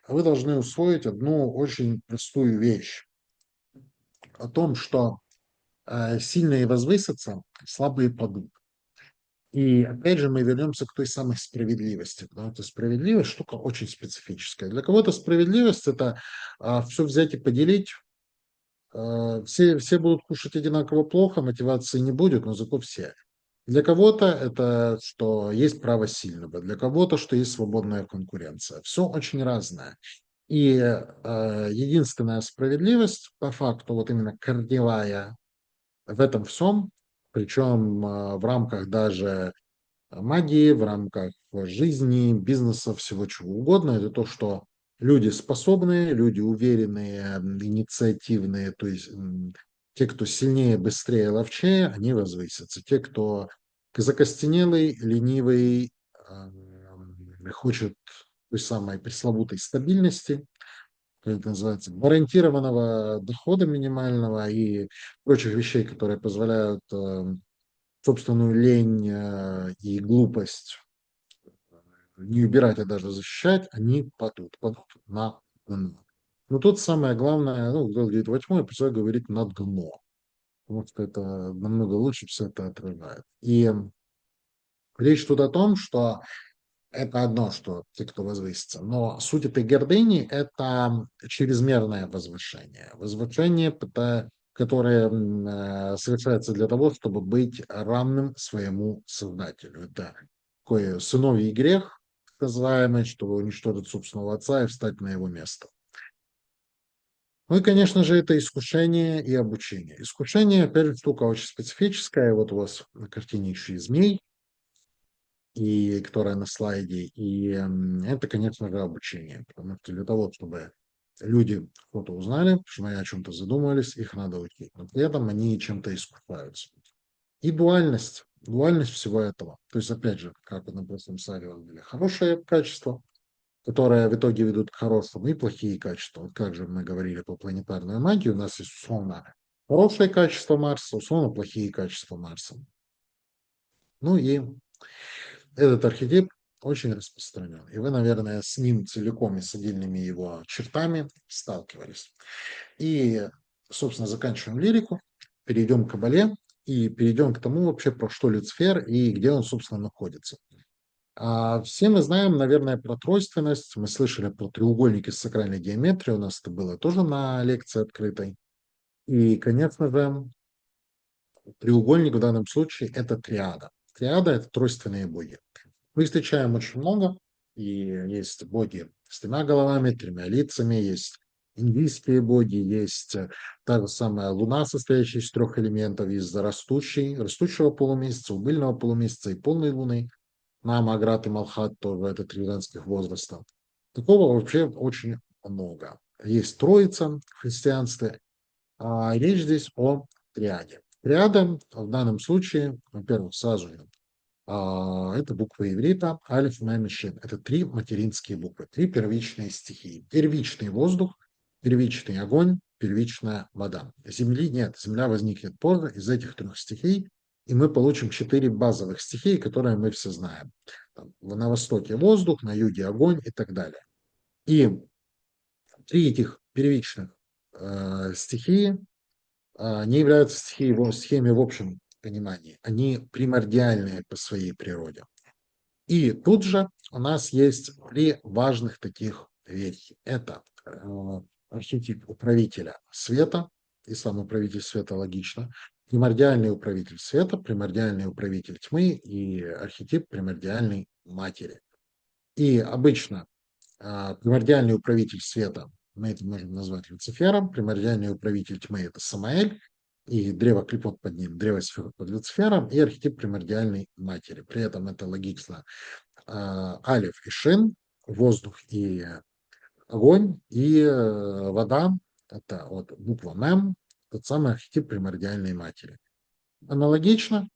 вы должны усвоить одну очень простую вещь о том, что сильные возвысятся, слабые падут. И опять же мы вернемся к той самой справедливости, потому что справедливость штука очень специфическая. Для кого-то справедливость это все взять и поделить. Все будут кушать одинаково плохо, мотивации не будет, но зато все. Для кого-то это что есть право сильного, для кого-то что есть свободная конкуренция. Все очень разное. И единственная справедливость, по факту, вот именно корневая в этом всем, причем в рамках даже магии, в рамках жизни, бизнеса, всего чего угодно. Это то, что люди способные, люди уверенные, инициативные, то есть те, кто сильнее, быстрее, ловчее, они возвысятся. Те, кто закостенелый, ленивый, хочет той самой пресловутой стабильности, как это называется, гарантированного дохода минимального и прочих вещей, которые позволяют собственную лень и глупость не убирать, а даже защищать, они падут на дно. Но тут самое главное, ну, кто говорит восьмое, пускай говорит на дно, потому что это намного лучше все это отражает. И речь тут о том, что это одно, что те, кто возвысится. Но суть этой гордыни – это чрезмерное возвышение. Возвышение, которое совершается для того, чтобы быть равным своему Создателю. Это такой сыновий грех, так называемый, чтобы уничтожить собственного отца и встать на его место. Ну и, конечно же, это искушение и обучение. Искушение, опять же, штука очень специфическая. Вот у вас на картине еще и змей, и которая на слайде. И это, конечно же, обучение. Потому что для того, чтобы люди что-то узнали, чтобы они о чем-то задумывались, их надо учить. Но при этом они чем-то искупаются. И дуальность. Дуальность всего этого. То есть, опять же, как на прошлом слайде были хорошие качества, которые в итоге ведут к хорошему, и плохие качества. Вот как же мы говорили по планетарной магии, у нас есть условно хорошие качества Марса, условно плохие качества Марса. Ну и этот архетип очень распространен. И вы, наверное, с ним целиком и с отдельными его чертами сталкивались. И, собственно, заканчиваем лирику, перейдем к Кабале и перейдем к тому вообще, про что Люцифер и где он, собственно, находится. Все мы знаем, наверное, про тройственность. Мы слышали про треугольники с сакральной геометрией. У нас это было тоже на лекции открытой. И, конечно же, треугольник в данном случае – это триада. Триада – это тройственные боги. Мы встречаем очень много, и есть боги с тремя головами, тремя лицами, есть индийские боги, есть та же самая Луна, состоящая из трех элементов, из растущего полумесяца, убыльного полумесяца и полной Луны. Нама, Аграт и Малхат тоже это три женских возраста. Такого вообще очень много. Есть Троица в христианстве, а речь здесь о триаде. Триада в данном случае, во-первых, сразу же это буквы иврита, алиф, мем и шин. Это три материнские буквы, три первичные стихии. Первичный воздух, первичный огонь, первичная вода. Земли нет, земля возникнет позже из этих трех стихий, и мы получим четыре базовых стихии, которые мы все знаем. На востоке воздух, на юге огонь и так далее. И три этих первичных стихии не являются стихиями в общем понимании. Они примордиальные по своей природе. И тут же у нас есть три важных таких вещи. Это архетип управителя света, и сам управитель света логично, примордиальный управитель света, примордиальный управитель тьмы и архетип примордиальной матери. И обычно примордиальный управитель света мы это можем назвать Люцифером, примордиальный управитель тьмы – это Самаэль, и древо клипот под ним, древо сфер под Люцифером, и архетип примордиальной матери. При этом это логично алиф и шин, воздух и огонь, и вода, это вот буква мем, тот самый архетип примордиальной матери. Аналогично,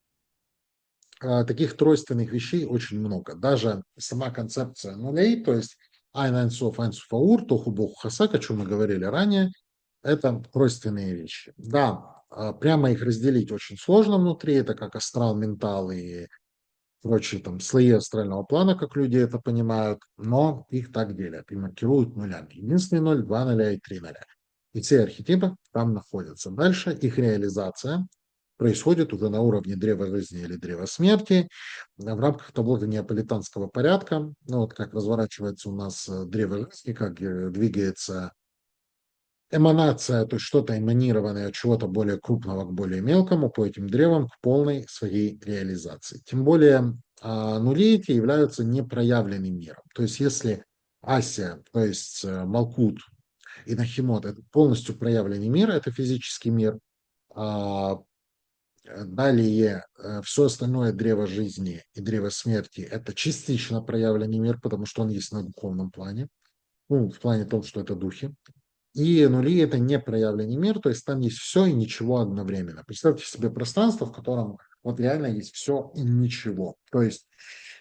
таких тройственных вещей очень много. Даже сама концепция нулей, то есть Айн Айнсоф Айнсоф Аур, Тоху Боху Хасак, о чем мы говорили ранее, это тройственные вещи. Да, прямо их разделить очень сложно внутри, это как астрал, ментал и прочие там слои астрального плана, как люди это понимают, но их так делят и маркируют нулями. Единственный ноль, два нуля и три нуля. И все архетипы там находятся. Дальше их реализация происходит уже на уровне древа жизни или древа смерти в рамках того же неаполитанского порядка. Ну, вот как разворачивается у нас древо жизни, как двигается эманация, то есть что-то эманированное от чего-то более крупного к более мелкому по этим древам к полной своей реализации. Тем более нули эти являются непроявленным миром. То есть если Ася, то есть Малкут и Нахимот – это полностью проявленный мир, это физический мир, далее все остальное древо жизни и древо смерти – это частично проявленный мир, потому что он есть на духовном плане, ну, в плане том, что это духи. И нули – это не проявленный мир, то есть там есть все и ничего одновременно. Представьте себе пространство, в котором вот реально есть все и ничего. То есть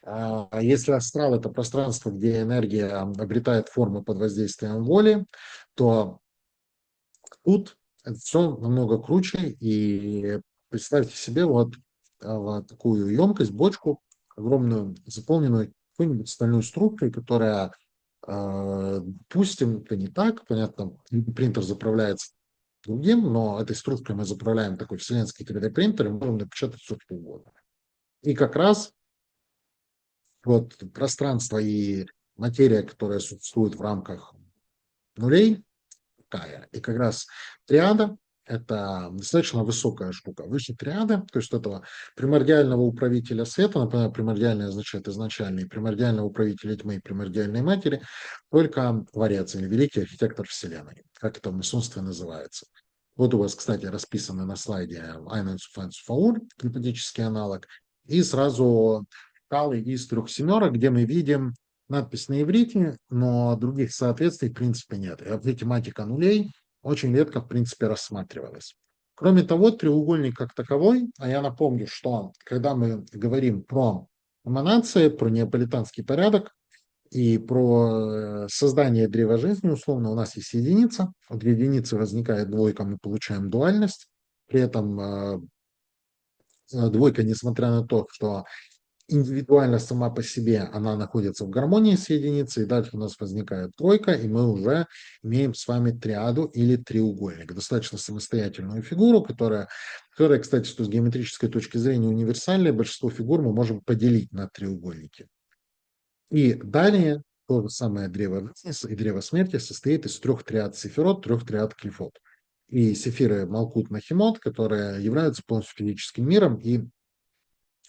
Если астрал — это пространство, где энергия обретает формы под воздействием воли, то тут это все намного круче. И представьте себе вот такую емкость, бочку огромную, заполненную какой-нибудь стальной стружкой, которая, допустим, это не так, понятно, принтер заправляется другим, но этой стружкой мы заправляем такой вселенский 3D-принтер, и можем напечатать все, что угодно. И как раз вот пространство и материя, которая существует в рамках нулей, такая. И как раз триада — это достаточно высокая штука. Выше триады, то есть этого примордиального управителя света, например, примордиальный означает изначальный, примордиального управителя тьмы и примордиальной матери, только Творец или великий архитектор Вселенной, как это в масонстве называется. Вот у вас, кстати, расписаны на слайде Айненс Фаур, телепатический аналог, и сразу скалы из трех семерок, где мы видим надпись на иврите, но других соответствий в принципе нет. И вообще тематика нулей очень редко в принципе рассматривалась. Кроме того, треугольник как таковой, а я напомню, что когда мы говорим про эманации, про неаполитанский порядок и про создание древа жизни, условно, у нас есть единица, от единицы возникает двойка, мы получаем дуальность, при этом двойка, несмотря на то, что индивидуально сама по себе она находится в гармонии с единицей, и дальше у нас возникает тройка, и мы уже имеем с вами триаду или треугольник. Достаточно самостоятельную фигуру, которая, кстати, с геометрической точки зрения универсальная. Большинство фигур мы можем поделить на треугольники. И далее то же самое древо жизни и древо смерти состоит из трех триад сефирот, трех триад клифот. И сефиры Малкут Нахимот, которые являются полностью физическим миром и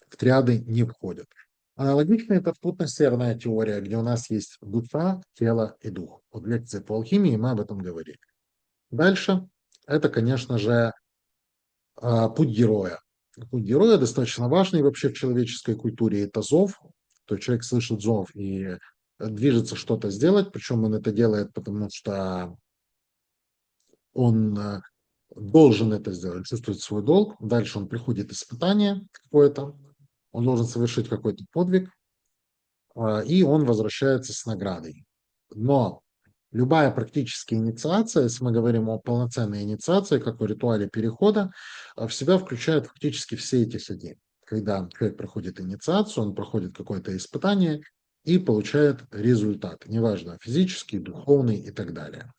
в триады не входят. Аналогично это вкутно-серная теория, где у нас есть душа, тело и дух. Вот лекции по алхимии мы об этом говорили. Дальше это, конечно же, путь героя. Путь героя достаточно важный вообще в человеческой культуре. Это зов, то есть человек слышит зов и движется что-то сделать, причем он это делает, потому что он должен это сделать, чувствует свой долг. Дальше он приходит испытание какое-то, он должен совершить какой-то подвиг, и он возвращается с наградой. Но любая практически инициация, если мы говорим о полноценной инициации, как о ритуале перехода, в себя включает фактически все эти шаги. Когда человек проходит инициацию, он проходит какое-то испытание и получает результат, неважно, физический, духовный и так далее.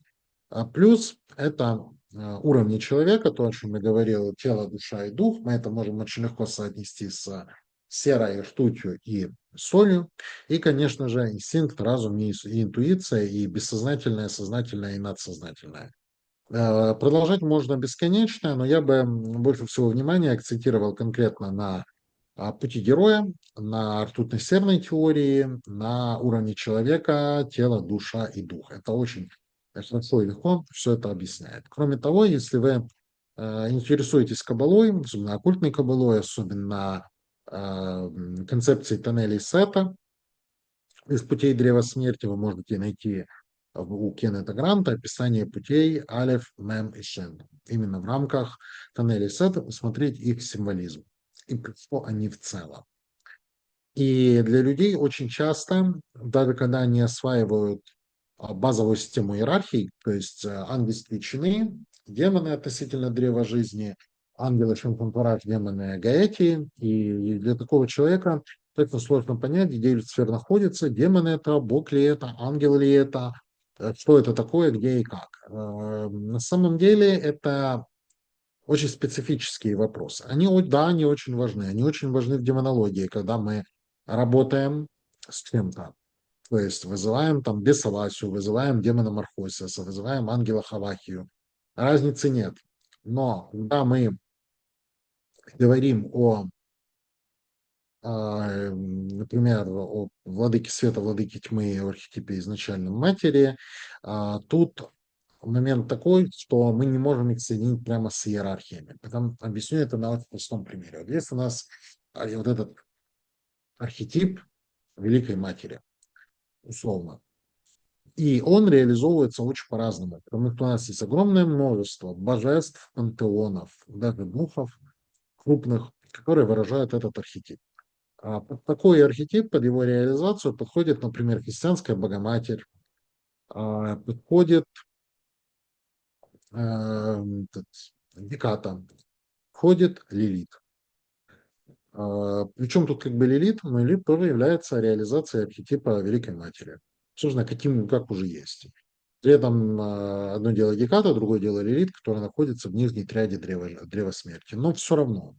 Плюс это уровни человека, то, о чем я говорил, тело, душа и дух. Мы это можем очень легко соотнести с серой ртутью и солью. И, конечно же, инстинкт, разум и интуиция, и бессознательное, сознательное и надсознательное. Продолжать можно бесконечно, но я бы больше всего внимания акцентировал конкретно на пути героя, на ртутно-серной теории, на уровне человека, тела, душа и дух. Это очень хорошо и легко все это объясняет. Кроме того, если вы интересуетесь каббалой, особенно оккультной каббалой, особенно концепцией тоннелей Сета из путей древа смерти, вы можете найти у Кеннета Гранта описание путей Алеф, Мем и Шен. Именно в рамках тоннелей Сета посмотреть их символизм и что они в целом. И для людей очень часто, даже когда они осваивают базовую систему иерархий, то есть ангельские чины, демоны относительно древа жизни, ангелы Шампунпараш, демоны Гаэти, и для такого человека точно сложно понять, где Люцифер находится, демон это, бог ли это, ангел ли это, что это такое, где и как. На самом деле это очень специфические вопросы. Да, они очень важны. Они очень важны в демонологии, когда мы работаем с чем-то. То есть вызываем там бесовасию, вызываем демона Морфосиса, вызываем ангела Хавахию. Разницы нет. Но когда мы говорим например, о владыке света, владыке тьмы, о архетипе изначальной матери, тут момент такой, что мы не можем их соединить прямо с иерархиями. Объясню это на очень простом примере. Вот есть у нас вот этот архетип Великой Матери, условно. И он реализовывается очень по-разному. Потому что у нас есть огромное множество божеств, пантеонов, даже духов крупных, которые выражают этот архетип. Под такой архетип, под его реализацию подходит, например, христианская Богоматерь, подходит этот, Геката, входит Лилит. Причем тут как бы Лилит, но Лилит тоже является реализацией архетипа Великой Матери. Собственно, каким, как уже есть. При этом одно дело Геката, другое дело Лилит, которая находится в нижней триаде древа смерти. Но все равно.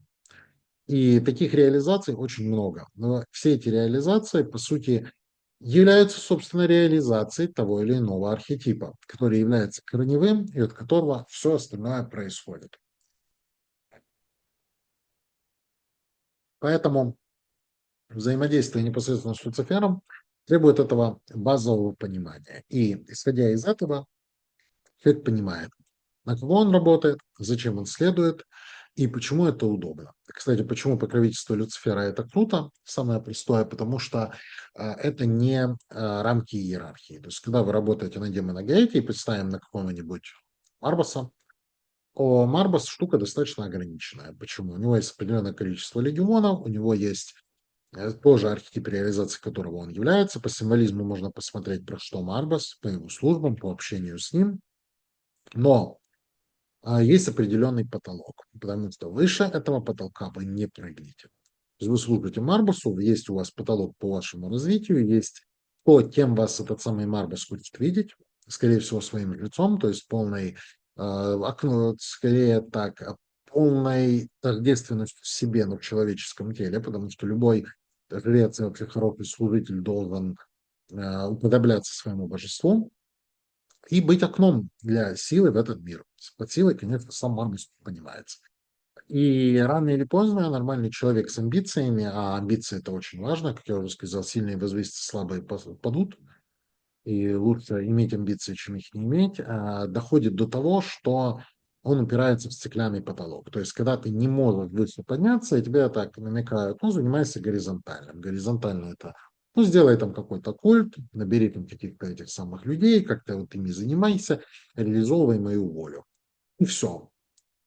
И таких реализаций очень много. Но все эти реализации, по сути, являются, собственно, реализацией того или иного архетипа, который является корневым и от которого все остальное происходит. Поэтому взаимодействие непосредственно с Люцифером требует этого базового понимания. И исходя из этого, человек понимает, на кого он работает, зачем он следует и почему это удобно. Кстати, почему покровительство Люцифера это круто? Самое простое, потому что это не рамки иерархии. То есть, когда вы работаете на демона Гаэти и представим на какого-нибудь Марбаса, Марбас штука достаточно ограниченная. Почему? У него есть определенное количество легионов, у него есть тоже архетип реализации которого он является. По символизму можно посмотреть, про что Марбас, по его службам, по общению с ним. Но есть определенный потолок, потому что выше этого потолка вы не прыгнете. То есть вы служите Марбасу, есть у вас потолок по вашему развитию, есть то, кем вас этот самый Марбас хочет видеть, скорее всего, своим лицом, то есть полной, окно, скорее так, полной тождественностью себе, но в человеческом теле, потому что любой жрец и вообще хороший служитель должен уподобляться своему божеству, и быть окном для силы в этот мир. Под силой, конечно, сам Мармус понимается. И рано или поздно нормальный человек с амбициями, а амбиции это очень важно, как я уже сказал, сильные возвысятся, слабые падут, и лучше иметь амбиции, чем их не иметь, доходит до того, что он упирается в стеклянный потолок. То есть, когда ты не можешь выше подняться, и тебе так намекают, ну, занимайся горизонтальным. Горизонтально это, ну, сделай там какой-то культ, набери там каких-то этих самых людей, как-то вот ими занимайся, реализовывай мою волю. И все.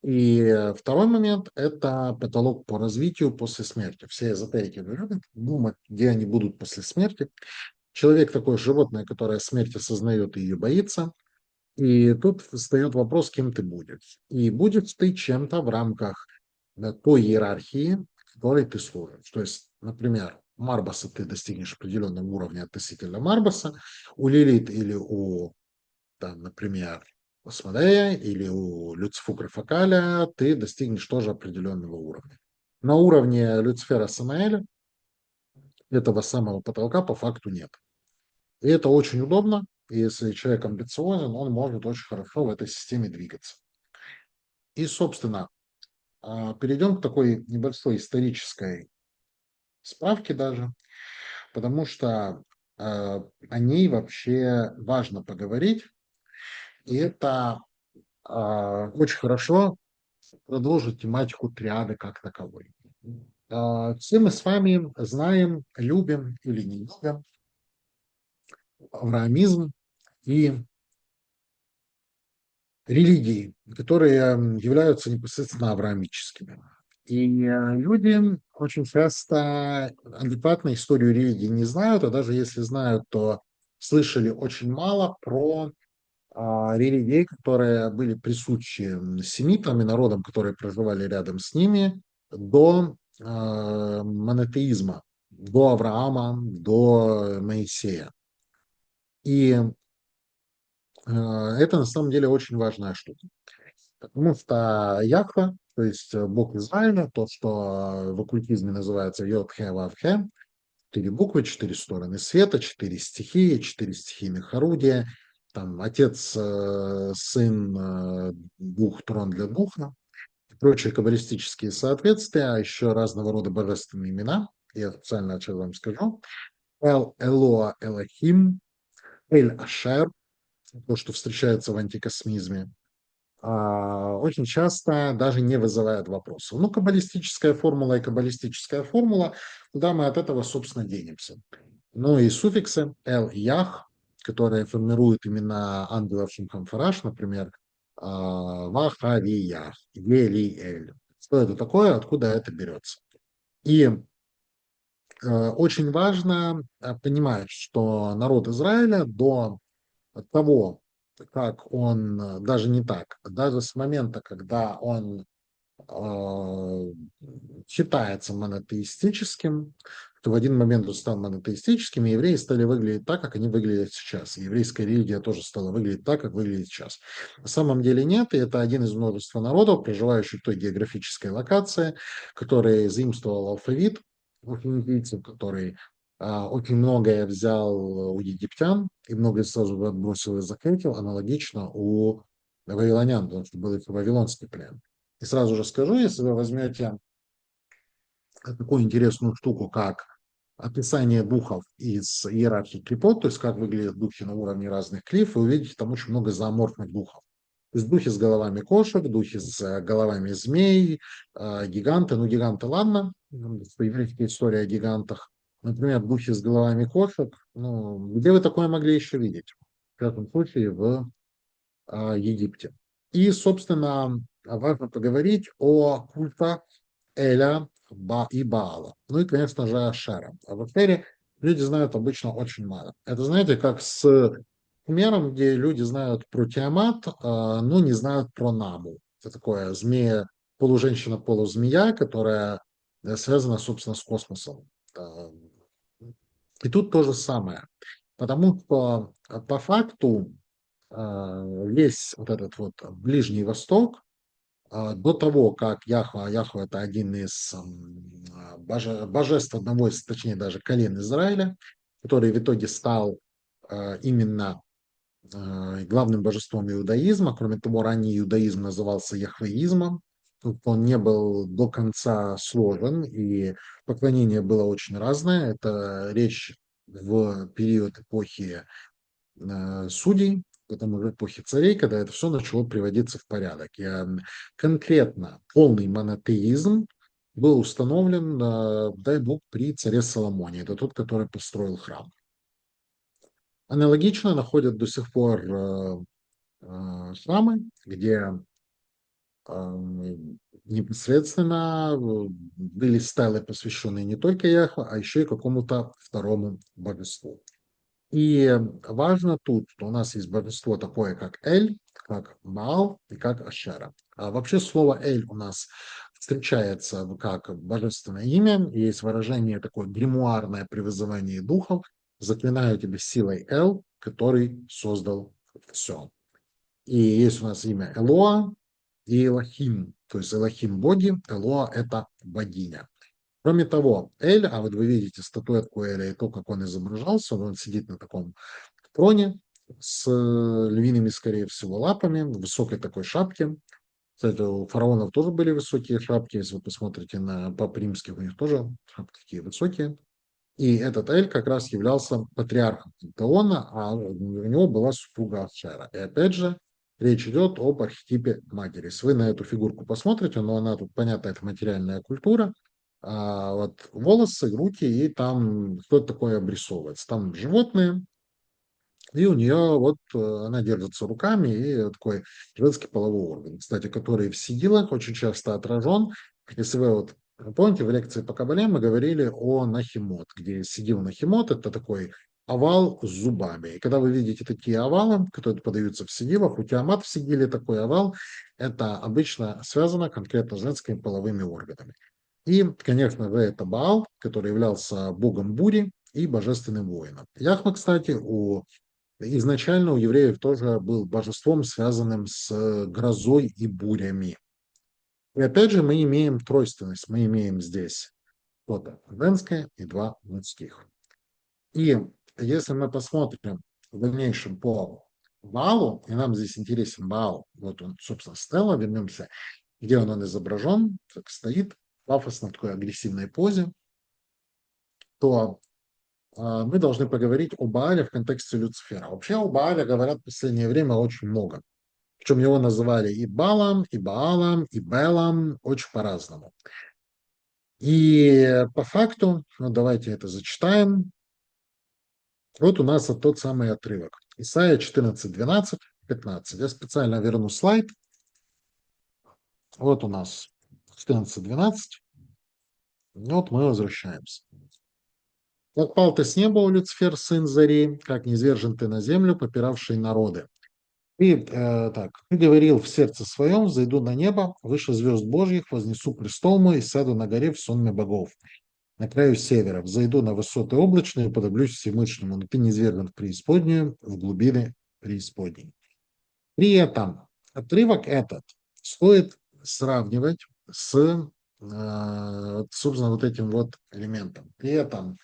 И второй момент – это потолок по развитию после смерти. Все эзотерики любят думать, где они будут после смерти. Человек такое животное, которое смерть осознает и ее боится. И тут встает вопрос, кем ты будешь. И будешь ты чем-то в рамках той иерархии, которой ты служишь. То есть, например, Марбаса ты достигнешь определенного уровня относительно Марбаса, у Лилит или у, там, например, Асмодея или у Люцифука Фокаля ты достигнешь тоже определенного уровня. На уровне Люцифера Самаэля этого самого потолка по факту нет. И это очень удобно. И если человек амбициозен, он может очень хорошо в этой системе двигаться. И, собственно, перейдем к такой небольшой исторической справке даже, потому что о ней вообще важно поговорить. И это очень хорошо продолжить тематику триады как таковой. Все мы с вами знаем, любим или не любим авраамизм и религии, которые являются непосредственно авраамическими. И люди очень часто адекватно историю религии не знают, а даже если знают, то слышали очень мало про религии, которые были присущи семитам и народам, которые проживали рядом с ними до монотеизма, до Авраама, до Моисея. И это на самом деле очень важная штука. Потому что Яхва, то есть бог Израиля, то, что в оккультизме называется Йод-Хе-Вав-Хе, 4 буквы, 4 стороны света, 4 стихии, 4 стихийных орудия, там отец, сын, дух, трон для духа, и прочие каббалистические соответствия, а еще разного рода божественные имена. Я специально сейчас вам скажу. Эл Элоа Элохим, Эль Ашер, то, что встречается в антикосмизме, очень часто даже не вызывает вопросов. Ну, каббалистическая формула и каббалистическая формула, куда мы от этого, собственно, денемся. Ну и суффиксы «эл» и «ях», которые формируют имена ангелов Шумхамфараш, например, «вахавиях», «елиэль». Что это такое, откуда это берется? И очень важно понимать, что народ Израиля до того, как он, даже не так, даже с момента, когда он а, считается монотеистическим, то в один момент он стал монотеистическим, и евреи стали выглядеть так, как они выглядят сейчас. И еврейская религия тоже стала выглядеть так, как выглядит сейчас. На самом деле нет, и это один из множества народов, проживающих в той географической локации, который заимствовал алфавит у финикийцев, который очень многое взял у египтян и многое сразу отбросил и захейтил, аналогично у вавилонян, потому что был их вавилонский плен. И сразу же скажу, если вы возьмете такую интересную штуку, как описание духов из иерархии клипот, то есть как выглядят духи на уровне разных клиф, вы увидите там очень много зооморфных духов. То есть духи с головами кошек, духи с головами змей, гиганты. Ну, гиганты, ладно, еврейская история о гигантах. Например, духи с головами кошек. Ну, где вы такое могли еще видеть? В этом случае в Египте. И, собственно, важно поговорить о культах Эля и Баала. Ну и, конечно же, Ашера. Об Ашере люди знают обычно очень мало. Это, знаете, как с примером, где люди знают про Тиамат, но не знают про Наму. Это такое змея, полуженщина, полузмея, которая связана, собственно, с космосом. Э, И тут то же самое. Потому что по факту весь вот этот вот Ближний Восток, до того, как Яхва это один из божеств одного из, точнее даже колен Израиля, который в итоге стал именно главным божеством иудаизма. Кроме того, ранний иудаизм назывался яхвеизмом. Тут он не был до конца сложен, и поклонение было очень разное. Это речь в период эпохи судей, потом уже эпохи царей, когда это все начало приводиться в порядок. И конкретно полный монотеизм был установлен, дай бог, при царе Соломоне. Это тот, который построил храм. Аналогично находят до сих пор храмы, где непосредственно были стелы, посвященные не только Яхве, а еще и какому-то второму божеству. И важно тут, что у нас есть божество такое, как Эль, как Маал и как Ашера. А вообще слово Эль у нас встречается как божественное имя. Есть выражение такое гримуарное при вызывании духов. Заклинаю тебя силой Эл, который создал все. И есть у нас имя Элоа и Элохим. То есть Элохим – боги, Элоа – это богиня. Кроме того, Эль, а вот вы видите статуэтку Эля и то, как он изображался, он сидит на таком троне с львиными, скорее всего, лапами, в высокой такой шапке. Кстати, у фараонов тоже были высокие шапки, если вы посмотрите на пап римских, у них тоже шапки такие высокие. И этот Эль как раз являлся патриархом пантеона, а у него была супруга Ашера. И опять же, речь идет об архетипе матери. Если вы на эту фигурку посмотрите, но она тут, понятно, это материальная культура, вот волосы, руки, и там что-то такое обрисовывается. Там животные, и у нее вот она держится руками, и такой женский половой орган, кстати, который в сигилах очень часто отражен. Если вы вот помните, в лекции по Кабале мы говорили о нахимот, где сигил нахимот – это такой овал с зубами. И когда вы видите такие овалы, которые подаются в сигилах, у тиамат в сигиле такой овал, это обычно связано конкретно с женскими половыми органами. И, конечно же, это Баал, который являлся богом бури и божественным воином. Яхма, кстати, изначально у евреев тоже был божеством, связанным с грозой и бурями. И опять же мы имеем тройственность. Мы имеем здесь что-то женское и два мужских. И если мы посмотрим в дальнейшем по Баалу, и нам здесь интересен Баал, вот он, собственно, Стелла, вернемся, где он изображен, так стоит в пафосно такой агрессивной позе, то мы должны поговорить о Баале в контексте Люцифера. Вообще о Баале говорят в последнее время очень много. Причем его называли и Балом, и Баалом, и Белом, очень по-разному. И по факту, ну, давайте это зачитаем. Вот у нас вот тот самый отрывок. Исайя 14, 12, 15. Я специально верну слайд. Вот у нас 14, 12. Вот мы возвращаемся. «Как пал ты с неба, о Люцифер, сын зари, как низвержен ты на землю, попиравший народы. Так, ты говорил в сердце своем, зайду на небо, выше звезд Божьих, вознесу престол мой и сяду на горе в сонме богов. На краю севера взойду на высоты облачные, подоблюсь Всемышнему, но ты низвергнут в преисподнюю, в глубины преисподней». При этом отрывок этот стоит сравнивать с, собственно, вот этим вот элементом. При этом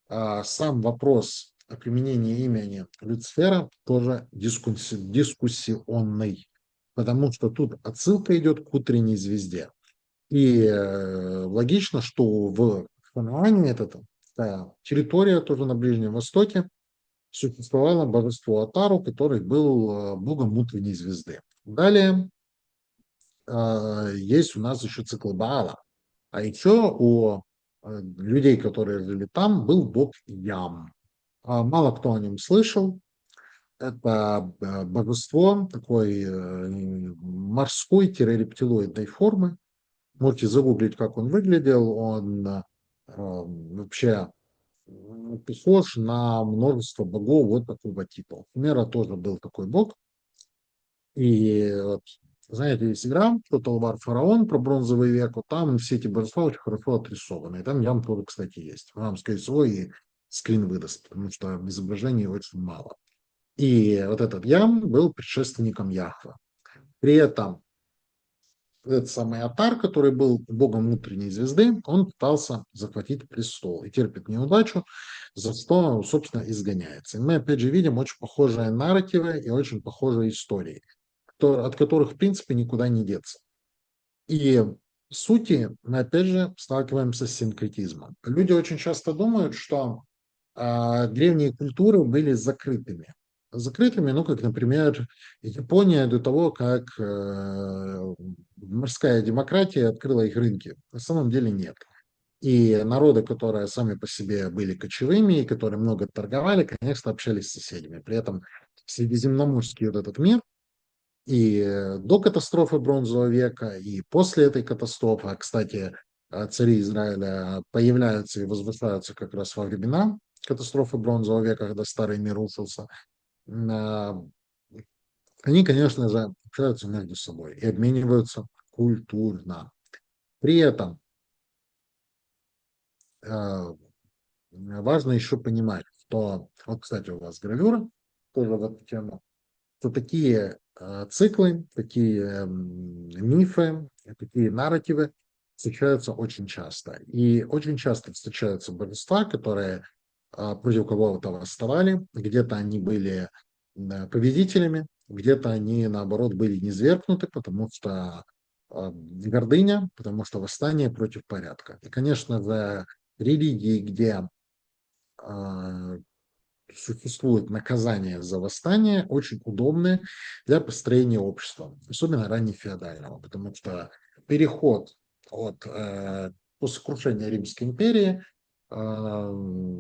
сам вопрос о применении имени Люцифера тоже дискуссионный, потому что тут отсылка идет к утренней звезде. И логично, что в Ханаане, это такая территория тоже на Ближнем Востоке, существовало божество Атару, который был богом утренней звезды. Далее есть у нас еще цикл Баала. А еще у людей, которые жили там, был бог Ям. Мало кто о нем слышал. Это божество такой морской-рептилоидной формы. Можете загуглить, как он выглядел. Он вообще похож на множество богов вот такого типа. У Мера тоже был такой бог. И вот, знаете, есть игра Total War Фараон про бронзовый век, вот там все эти божества очень хорошо отрисованы. И там Ям тоже, кстати, есть. Вам, скорее всего, и скрин выдаст, потому что изображений очень мало. И вот этот Ям был предшественником Яхве. При этом этот самый Атар, который был богом внутренней звезды, он пытался захватить престол и терпит неудачу, за что, собственно, изгоняется. И мы, опять же, видим очень похожие нарративы и очень похожие истории, от которых, в принципе, никуда не деться. И в сути мы, опять же, сталкиваемся с синкретизмом. Люди очень часто думают, что древние культуры были закрытыми. Закрытыми, ну, как, например, Япония до того, как морская демократия открыла их рынки. На самом деле нет. И народы, которые сами по себе были кочевыми и которые много торговали, конечно, общались с соседями. При этом средиземноморский вот этот мир и до катастрофы Бронзового века, и после этой катастрофы, а, кстати, цари Израиля появляются и возвышаются как раз во времена катастрофы Бронзового века, когда старый мир рушился, а, они, конечно же, общаются между собой и обмениваются культурно. При этом важно еще понимать, что, вот, кстати, у вас гравюра тоже в эту тему, что такие циклы, такие мифы, такие нарративы встречаются очень часто. И очень часто встречаются божества, которые против кого-то восставали, где-то они были победителями, где-то они, наоборот, были низвергнуты, потому что гордыня, потому что восстание против порядка. И, конечно, в религии, где существует наказание за восстание, очень удобны для построения общества, особенно раннефеодального, потому что переход после крушения Римской империи,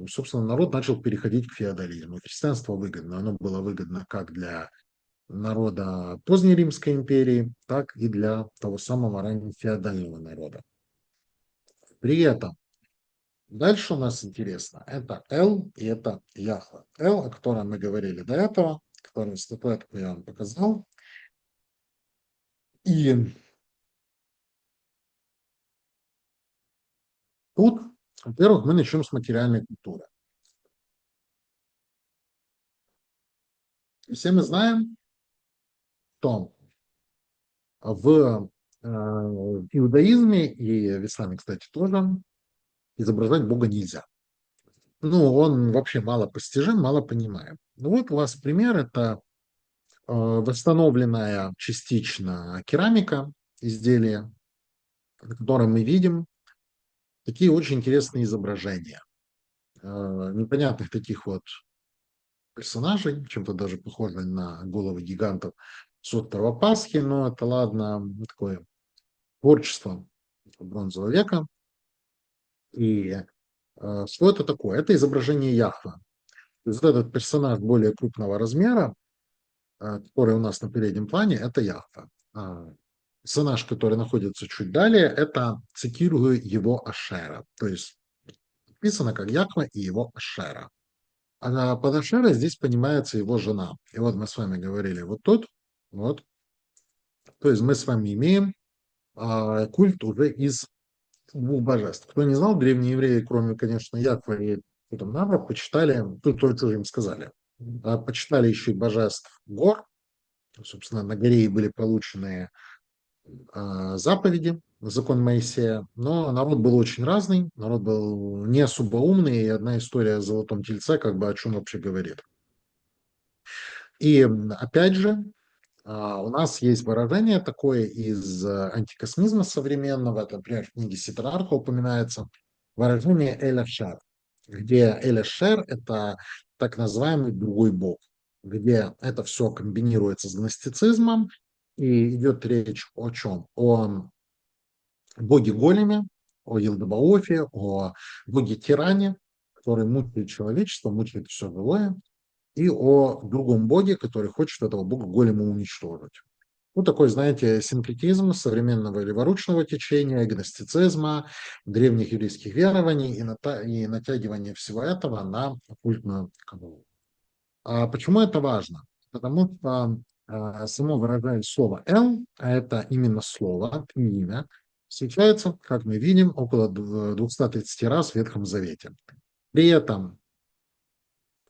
собственно, народ начал переходить к феодализму. Христианство выгодно. Оно было выгодно как для народа поздней Римской империи, так и для того самого раннефеодального народа. При этом дальше у нас интересно. Это Эл и это Яхва. Эл, о котором мы говорили до этого, который статуэтку я вам показал. И тут, во-первых, мы начнем с материальной культуры. Все мы знаем, что в иудаизме и в исламе, кстати, тоже изображать Бога нельзя. Ну, он вообще мало постижим, мало понимаем. Ну вот у вас пример, это восстановленная частично керамика, изделия, на котором мы видим такие очень интересные изображения непонятных таких вот персонажей, чем-то даже похожих на головы гигантов с острова Пасхи, но это ладно, такое творчество Бронзового века. И что это такое? Это изображение Яхвы. То есть вот этот персонаж более крупного размера, который у нас на переднем плане, это Яхва. Персонаж, который находится чуть далее, это, цитирую, его Ашера, то есть подписано как Яхве и его Ашера. А под Ашера здесь понимается его жена. И вот мы с вами говорили вот тут, вот. То есть мы с вами имеем культ уже из двух божеств. Кто не знал, древние евреи, кроме, конечно, Яхве и там Нава, почитали, тут то, что им сказали, почитали еще и божеств гор. Собственно, на горе и были получены заповеди, закон Моисея, но народ был очень разный, народ был не особо умный, и одна история о золотом тельце как бы о чем вообще говорит. И опять же, у нас есть выражение такое из антикосмизма современного, это, например, в книге Ситрарха упоминается, выражение Эля-Шер, где Эля-Шер – это так называемый другой бог, где это все комбинируется с гностицизмом, и идет речь о чем? О боге Големе, о Елдобаофе, о боге Тиране, который мучает человечество, мучает все живое, и о другом боге, который хочет этого бога Голема уничтожить. Ну, такой, знаете, синкретизм современного леворучного течения, гностицизма, древних еврейских верований и натягивание всего этого на оккультную кабалу. А почему это важно? Потому что само выражение слово «эл», а это именно слово, имя, встречается, как мы видим, около 230 раз в Ветхом Завете. При этом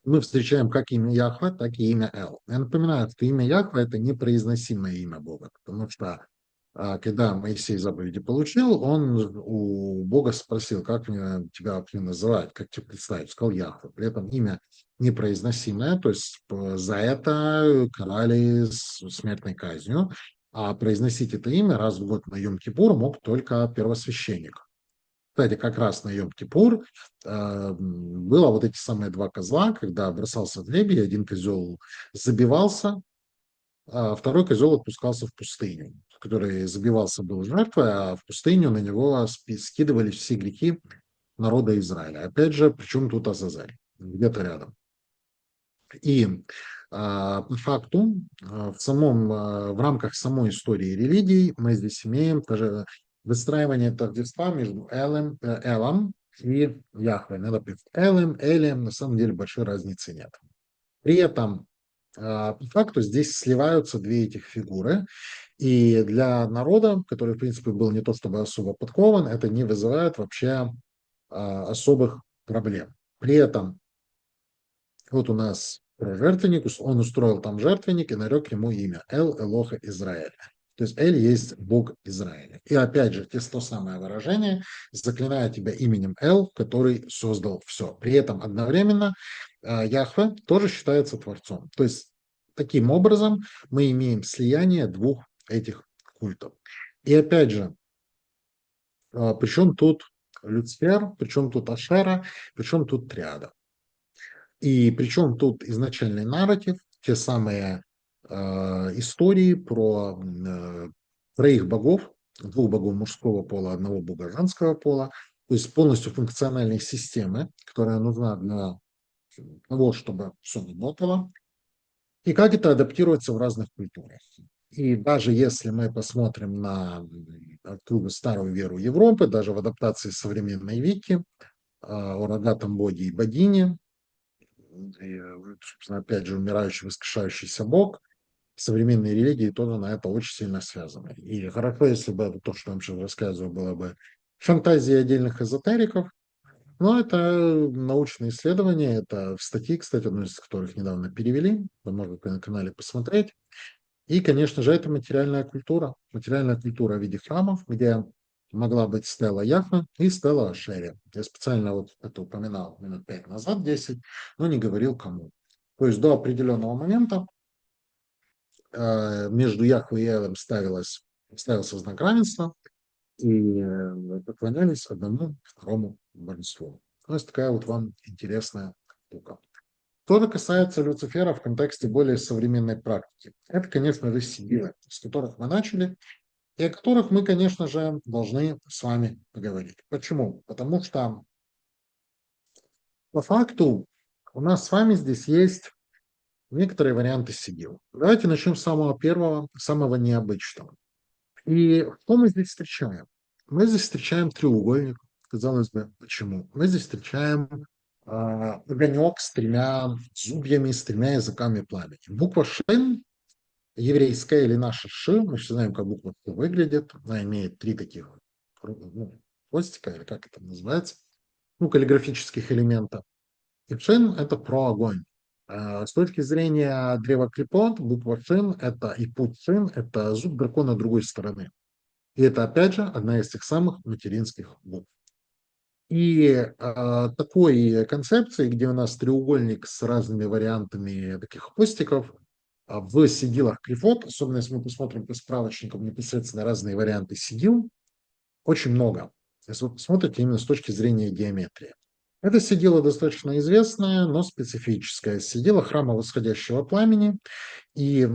мы встречаем как имя Яхве, так и имя Эл. Я напоминаю, что имя Яхве – это непроизносимое имя Бога, потому что когда Моисей заповеди получил, он у Бога спросил, как мне тебя вообще называть, как тебя представить, сказал Яхве. При этом имя непроизносимое, то есть за это карали смертной казнью, а произносить это имя раз в год на Йом-Кипур мог только первосвященник. Кстати, как раз на Йом-Кипур было вот эти самые два козла, когда бросался в небе, один козел забивался, а второй козел отпускался в пустыню, который забивался был жертвой, а в пустыню на него скидывались все грехи народа Израиля. Опять же, причем тут Азазель, где-то рядом. И по факту в рамках самой истории религий мы здесь имеем тоже выстраивание тождества между Элом и Яхве. Надо писать Элем, Элем, на самом деле большой разницы нет. При этом по факту здесь сливаются две этих фигуры, и для народа, который, в принципе, был не то чтобы особо подкован, это не вызывает вообще особых проблем. При этом вот у нас про жертвенник, он устроил там жертвенник и нарек ему имя Эл Элоха Израиль. То есть Эль есть Бог Израиля. И опять же, то самое выражение, заклиная тебя именем Эл, который создал все. При этом одновременно Яхве тоже считается Творцом. То есть таким образом мы имеем слияние двух этих культов. И опять же, причем тут Люцифер, причем тут Ашера, причем тут триада. И причем тут изначальный нарратив, те самые истории про троих богов, двух богов мужского пола, одного бога женского пола, то есть полностью функциональной системы, которая нужна для того, чтобы все работало, и как это адаптируется в разных культурах. И даже если мы посмотрим на старую веру Европы, даже в адаптации современной Вики, о рогатом боге и богине, и, собственно, опять же, умирающий, воскрешающийся Бог, современные религии тоже на это очень сильно связаны. И хорошо, если бы то, что я вам сейчас рассказываю, было бы фантазией отдельных эзотериков, но это научные исследования, это в статьи, кстати, одну из которых недавно перевели, вы можете на канале посмотреть. И, конечно же, это материальная культура в виде храмов, где могла быть стела Яхве и стела Ашери. Я специально вот это упоминал минут 5 назад, 10, но не говорил кому. То есть до определенного момента между Яхве и Элем ставился знак равенства, и поклонялись одному второму божеству. То есть такая вот вам интересная штука. Что же касается Люцифера в контексте более современной практики, это, конечно же, силы, с которых мы начали, и о которых мы, конечно же, должны с вами поговорить. Почему? Потому что по факту у нас с вами здесь есть некоторые варианты сигил. Давайте начнем с самого первого, самого необычного. И что мы здесь встречаем? Мы здесь встречаем треугольник, казалось бы, почему? Мы здесь встречаем огонек с тремя зубьями, с тремя языками пламени. Буква «шин» еврейская или наша «ши», мы все знаем, как буква «ш» выглядит. Она имеет три таких ну, хвостика, или как это называется, ну, каллиграфических элемента. И «шин» — это про огонь. С точки зрения древа Клипот, буква «шин» — это и путь «шин» — это зуб дракона другой стороны. И это, опять же, одна из тех самых материнских букв. И такой концепции, где у нас треугольник с разными вариантами таких хвостиков, в сигилах Клифот, особенно если мы посмотрим по справочникам непосредственно разные варианты сигил, очень много. Если вы посмотрите именно с точки зрения геометрии. Это сигила достаточно известная, но специфическая. Сигила храма восходящего пламени. И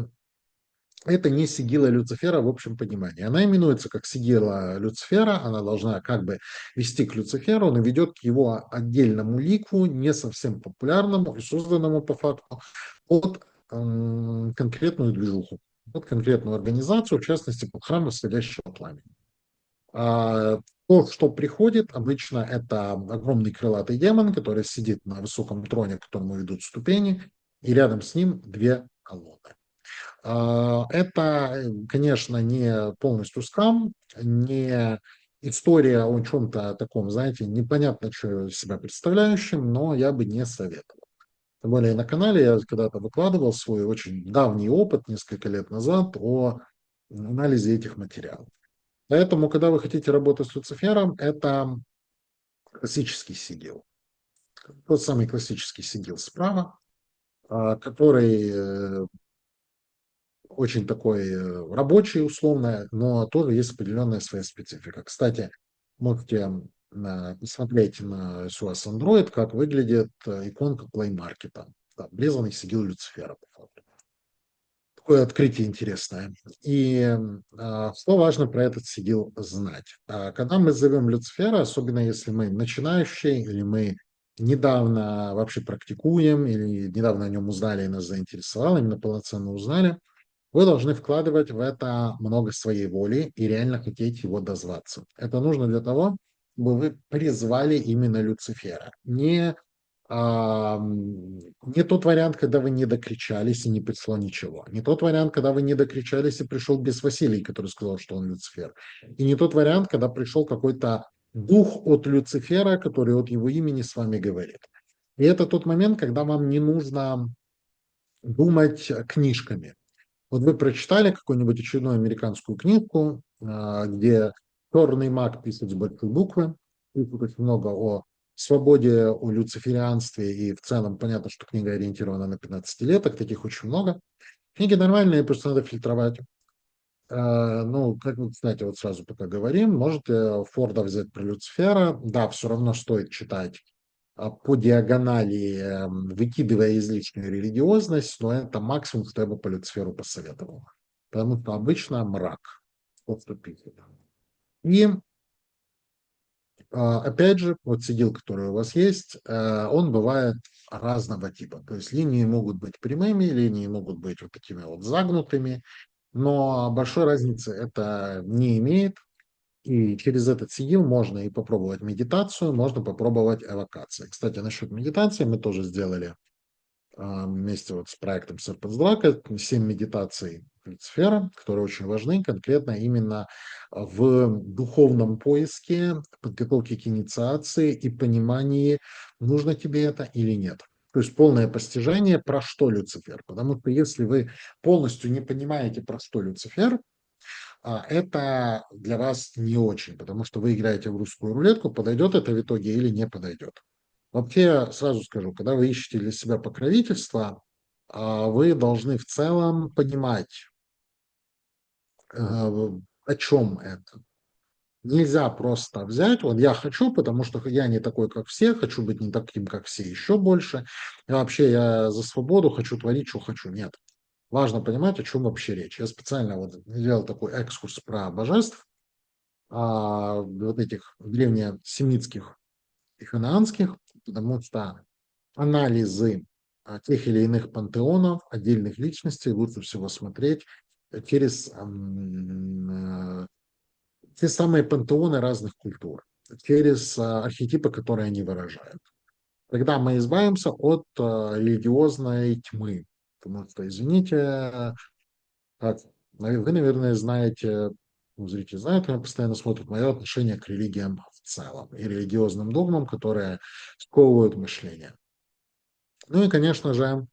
это не сигила Люцифера в общем понимании. Она именуется как сигила Люцифера, она должна как бы вести к Люциферу, но ведет к его отдельному лику, не совсем популярному и созданному по факту под конкретную движуху, под конкретную организацию, в частности, под храм восходящего пламени. То, что приходит, обычно это огромный крылатый демон, который сидит на высоком троне, к которому ведут ступени, и рядом с ним две колонны. Это, конечно, не полностью скам, не история о чем-то таком, знаете, непонятно, что из себя представляющем, но я бы не советовал. Тем более на канале я когда-то выкладывал свой очень давний опыт, несколько лет назад, о анализе этих материалов. Поэтому, когда вы хотите работать с Люцифером, это классический сигил. Тот самый классический сигил справа, который очень такой рабочий условно, но тоже есть определенная своя специфика. Кстати, можете посмотреть на SOS Android, как выглядит иконка Play Market. Да, обрезанный сигил Люцифера. Такое открытие интересное. И что важно про этот сигил знать? Когда мы зовем Люцифера, особенно если мы начинающие, или мы недавно вообще практикуем, или недавно о нем узнали и нас заинтересовало, именно полноценно узнали, вы должны вкладывать в это много своей воли и реально хотеть его дозваться. Это нужно для того, чтобы вы призвали именно Люцифера. Не тот вариант, когда вы не докричались и не пришло ничего. Не тот вариант, когда вы не докричались и пришел без Василий, который сказал, что он Люцифер. И не тот вариант, когда пришел какой-то дух от Люцифера, который от его имени с вами говорит. И это тот момент, когда вам не нужно думать книжками. Вот вы прочитали какую-нибудь очередную американскую книжку, где черный маг пишет с большой буквы, пишет очень много о свободе, о люциферианстве, и в целом понятно, что книга ориентирована на 15-леток, таких очень много. Книги нормальные, просто надо фильтровать. Ну, как вы, кстати, вот сразу пока говорим, можете Форда взять про Люцифера, да, все равно стоит читать по диагонали, выкидывая излишнюю религиозность, но это максимум, что я бы по Люциферу посоветовал. Потому что обычно мрак. Вот что пишет. И опять же, вот сигил, который у вас есть, он бывает разного типа. То есть линии могут быть прямыми, линии могут быть вот такими вот загнутыми, но большой разницы это не имеет. И через этот сигил можно и попробовать медитацию, можно попробовать эвокации. Кстати, насчет медитации мы тоже сделали вместе вот с проектом Serpents Draco 7 медитаций Люцифера, которые очень важны конкретно именно в духовном поиске, подготовке к инициации и понимании, нужно тебе это или нет. То есть полное постижение, про что Люцифер. Потому что если вы полностью не понимаете, про что Люцифер, это для вас не очень, потому что вы играете в русскую рулетку, подойдет это в итоге или не подойдет. Вообще, сразу скажу, когда вы ищете для себя покровительство, вы должны в целом понимать, о чем это. Нельзя просто взять, вот я хочу, потому что я не такой, как все, хочу быть не таким, как все, еще больше. И вообще я за свободу хочу творить, что хочу. Нет. Важно понимать, о чем вообще речь. Я специально вот сделал такой экскурс про божеств, вот этих древнесемитских и ханаанских, потому что анализы тех или иных пантеонов, отдельных личностей лучше всего смотреть через те самые пантеоны разных культур. через архетипы, которые они выражают. Тогда мы избавимся от религиозной тьмы. Потому что, извините, как вы, наверное, знаете, ну, зрители знают, они постоянно смотрят мое отношение к религиям в целом и религиозным догмам, которые сковывают мышление. Ну и, конечно же,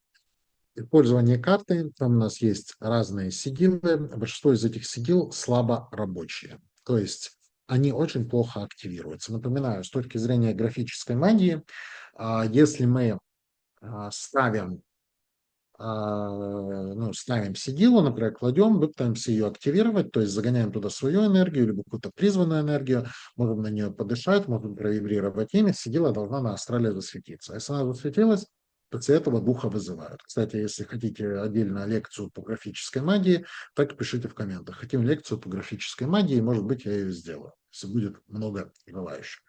использование карты. Там у нас есть разные сигилы. Большинство из этих сигил слабо рабочие. То есть они очень плохо активируются. Напоминаю, с точки зрения графической магии, если мы ставим ну, ставим сидилу, например, кладем, мы пытаемся ее активировать, то есть загоняем туда свою энергию, либо какую-то призванную энергию, можем на нее подышать, можем провибрировать ими, сидила должна на астрале засветиться. Если она засветилась, после этого духа вызывают. Кстати, если хотите отдельно лекцию по графической магии, так и пишите в комментах. Хотим лекцию по графической магии, может быть, я ее сделаю, если будет много желающих.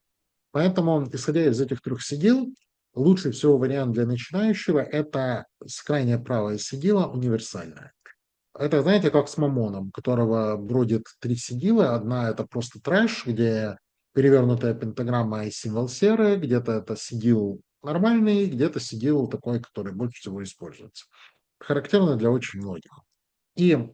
Поэтому, исходя из этих трех сидел, лучший всего вариант для начинающего – это крайне правое сидило универсальное. Это, знаете, как с Мамоном, у которого бродит три сидила. Одна – это просто трэш, где перевернутая пентаграмма и символ серы, где-то это сидил нормальный, где-то сидил такой, который больше всего используется. Характерно для очень многих. И,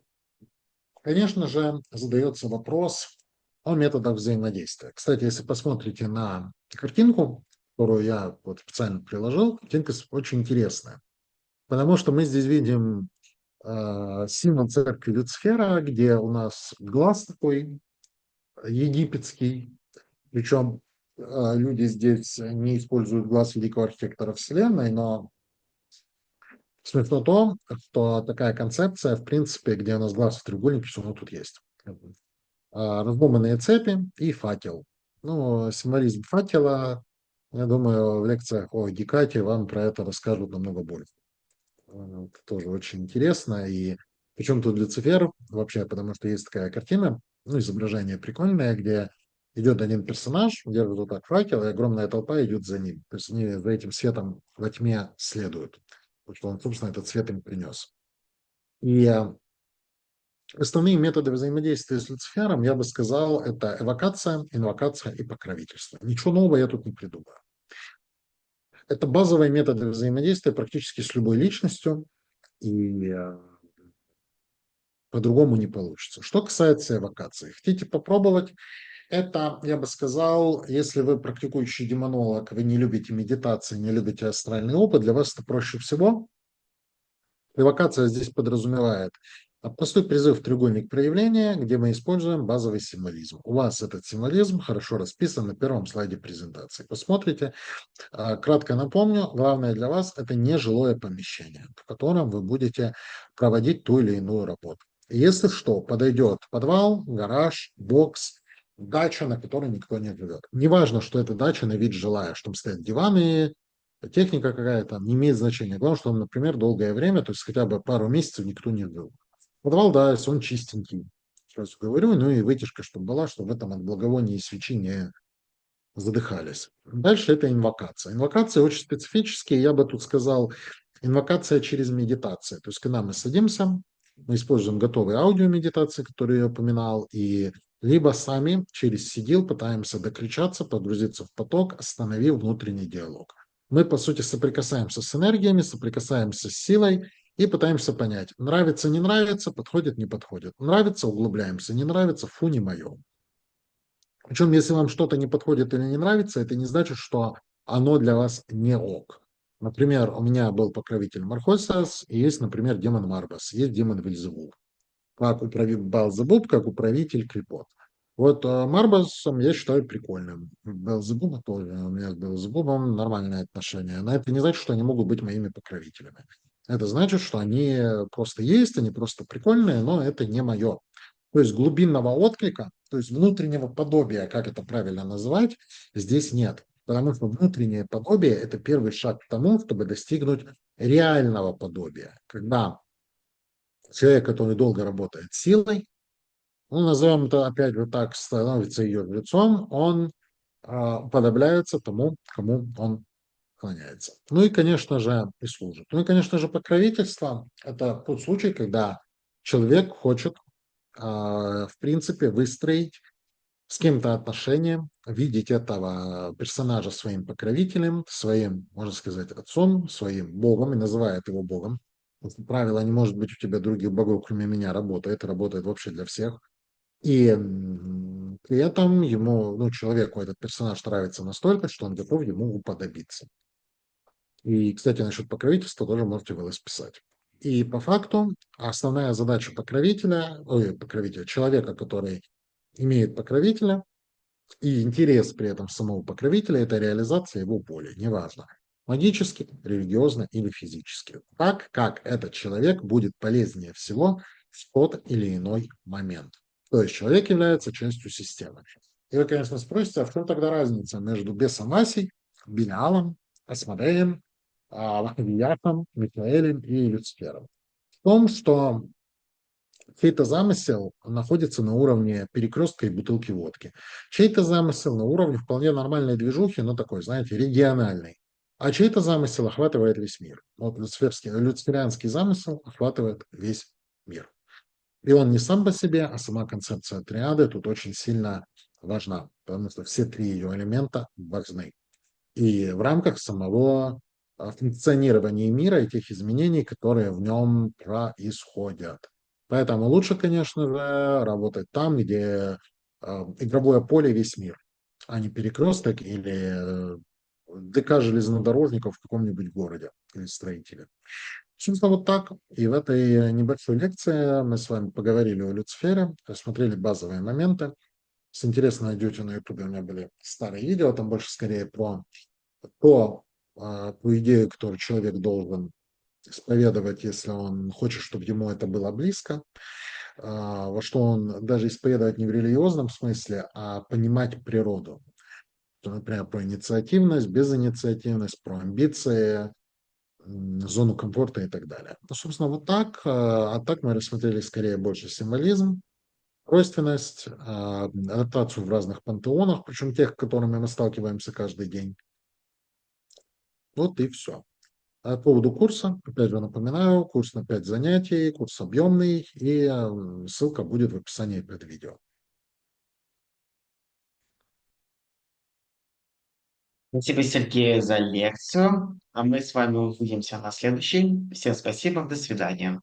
конечно же, задается вопрос о методах взаимодействия. Кстати, если посмотрите на картинку, которую я вот специально приложил, картинка очень интересная, потому что мы здесь видим символ церкви Люцифера, где у нас глаз такой египетский, причем люди здесь не используют глаз великого архитектора Вселенной, но смысл в том, что такая концепция, в принципе, где у нас глаз в треугольнике, что оно тут есть. Разломанные цепи и факел. Ну, символизм факела, я думаю, в лекциях о Гекате вам про это расскажут намного больше. Это тоже очень интересно. И причем тут Люцифер вообще, потому что есть такая картина, ну, изображение прикольное, где идет один персонаж, держит вот так факел, и огромная толпа идет за ним. То есть они за этим светом во тьме следуют, потому что он, собственно, этот свет им принес. И основные методы взаимодействия с Люцифером, я бы сказал, это эвокация, инвокация и покровительство. Ничего нового я тут не придумаю. Это базовые методы взаимодействия практически с любой личностью, и по-другому не получится. Что касается эвокации, хотите попробовать? Это, я бы сказал, если вы практикующий демонолог, вы не любите медитации, не любите астральный опыт, для вас это проще всего. Эвокация здесь подразумевает простой призыв треугольник проявления, где мы используем базовый символизм. У вас этот символизм хорошо расписан на первом слайде презентации. Посмотрите. Кратко напомню, главное для вас – это нежилое помещение, в котором вы будете проводить ту или иную работу. Если что, подойдет подвал, гараж, бокс, дача, на которой никто не живет. Неважно, что это дача на вид жилая, что там стоят диваны, техника какая-то, не имеет значения. Главное, что он, например, долгое время, то есть хотя бы пару месяцев никто не жил. Подвал, да, если он чистенький, сразу говорю, ну и вытяжка, чтобы была, чтобы в этом от благовония и свечи не задыхались. Дальше это инвокация. Инвокация очень специфические, я бы тут сказал, инвокация через медитацию. То есть, когда мы садимся, мы используем готовые аудиомедитации, которые я упоминал, и либо сами через сидел пытаемся докричаться, погрузиться в поток, остановив внутренний диалог. Мы, по сути, соприкасаемся с энергиями, соприкасаемся с силой и пытаемся понять, нравится, не нравится, подходит, не подходит. Нравится, углубляемся, не нравится, фу, не мое. Причем, если вам что-то не подходит или не нравится, это не значит, что оно для вас не ок. Например, у меня был покровитель Мархосас, и есть, например, демон Марбас, есть демон Вельзевул. Как управитель Балзебуб, как управитель Крипот. Вот Марбасом я считаю прикольным. Белзебуба тоже. У меня с Белзебубом нормальные отношения. Но это не значит, что они могут быть моими покровителями. Это значит, что они просто есть, они просто прикольные, но это не мое. То есть глубинного отклика, то есть внутреннего подобия, как это правильно называть, здесь нет. Потому что внутреннее подобие – это первый шаг к тому, чтобы достигнуть реального подобия. Когда человек, который долго работает силой, ну, назовем это опять вот так, становится ее лицом, он уподобляется тому, кому он клоняется. Ну и, конечно же, и служит. Ну и, конечно же, покровительство – это тот случай, когда человек хочет, в принципе, выстроить с кем-то отношения, видеть этого персонажа своим покровителем, своим, можно сказать, отцом, своим богом, и называет его богом. Правило не может быть у тебя других богов, кроме меня, работает, работает вообще для всех. И при этом ему, ну, человеку этот персонаж нравится настолько, что он готов ему уподобиться. И, кстати, насчет покровительства тоже можете вы расписать. И по факту основная задача покровителя, ой, покровителя, человека, который имеет покровителя, и интерес при этом самого покровителя – это реализация его воли, неважно, магически, религиозно или физически. Так, как этот человек будет полезнее всего в тот или иной момент. То есть человек является частью системы. И вы, конечно, спросите, а в чем тогда разница между бесом Асей, Белиалом, Асмодеем, Вияхом, Михаэлем и Люцифером? В том, что чей-то замысел находится на уровне перекрестка и бутылки водки. Чей-то замысел на уровне вполне нормальной движухи, но такой, знаете, региональный. А чей-то замысел охватывает весь мир. Вот люциферианский замысел охватывает весь мир. И он не сам по себе, а сама концепция триады тут очень сильно важна, потому что все три ее элемента важны. И в рамках самого функционирования мира и тех изменений, которые в нем происходят. Поэтому лучше, конечно же, работать там, где игровое поле весь мир, а не перекресток или ДК железнодорожников в каком-нибудь городе или строителя. Собственно, вот так. И в этой небольшой лекции мы с вами поговорили о Люцифере, рассмотрели базовые моменты. С интересно найдете на Ютубе, у меня были старые видео, там больше скорее про то, ту идею, которую человек должен исповедовать, если он хочет, чтобы ему это было близко, во что он даже исповедовать не в религиозном смысле, а понимать природу. Например, про инициативность, безинициативность, про амбиции, зону комфорта и так далее. Ну, собственно, вот так. А так мы рассмотрели скорее больше символизм, тройственность, адаптацию в разных пантеонах, причем тех, с которыми мы сталкиваемся каждый день. Вот и все. По поводу курса, опять же напоминаю, курс на 5 занятий, курс объемный, и ссылка будет в описании под видео. Спасибо, Сергей, за лекцию. А мы с вами увидимся на следующей. Всем спасибо, до свидания.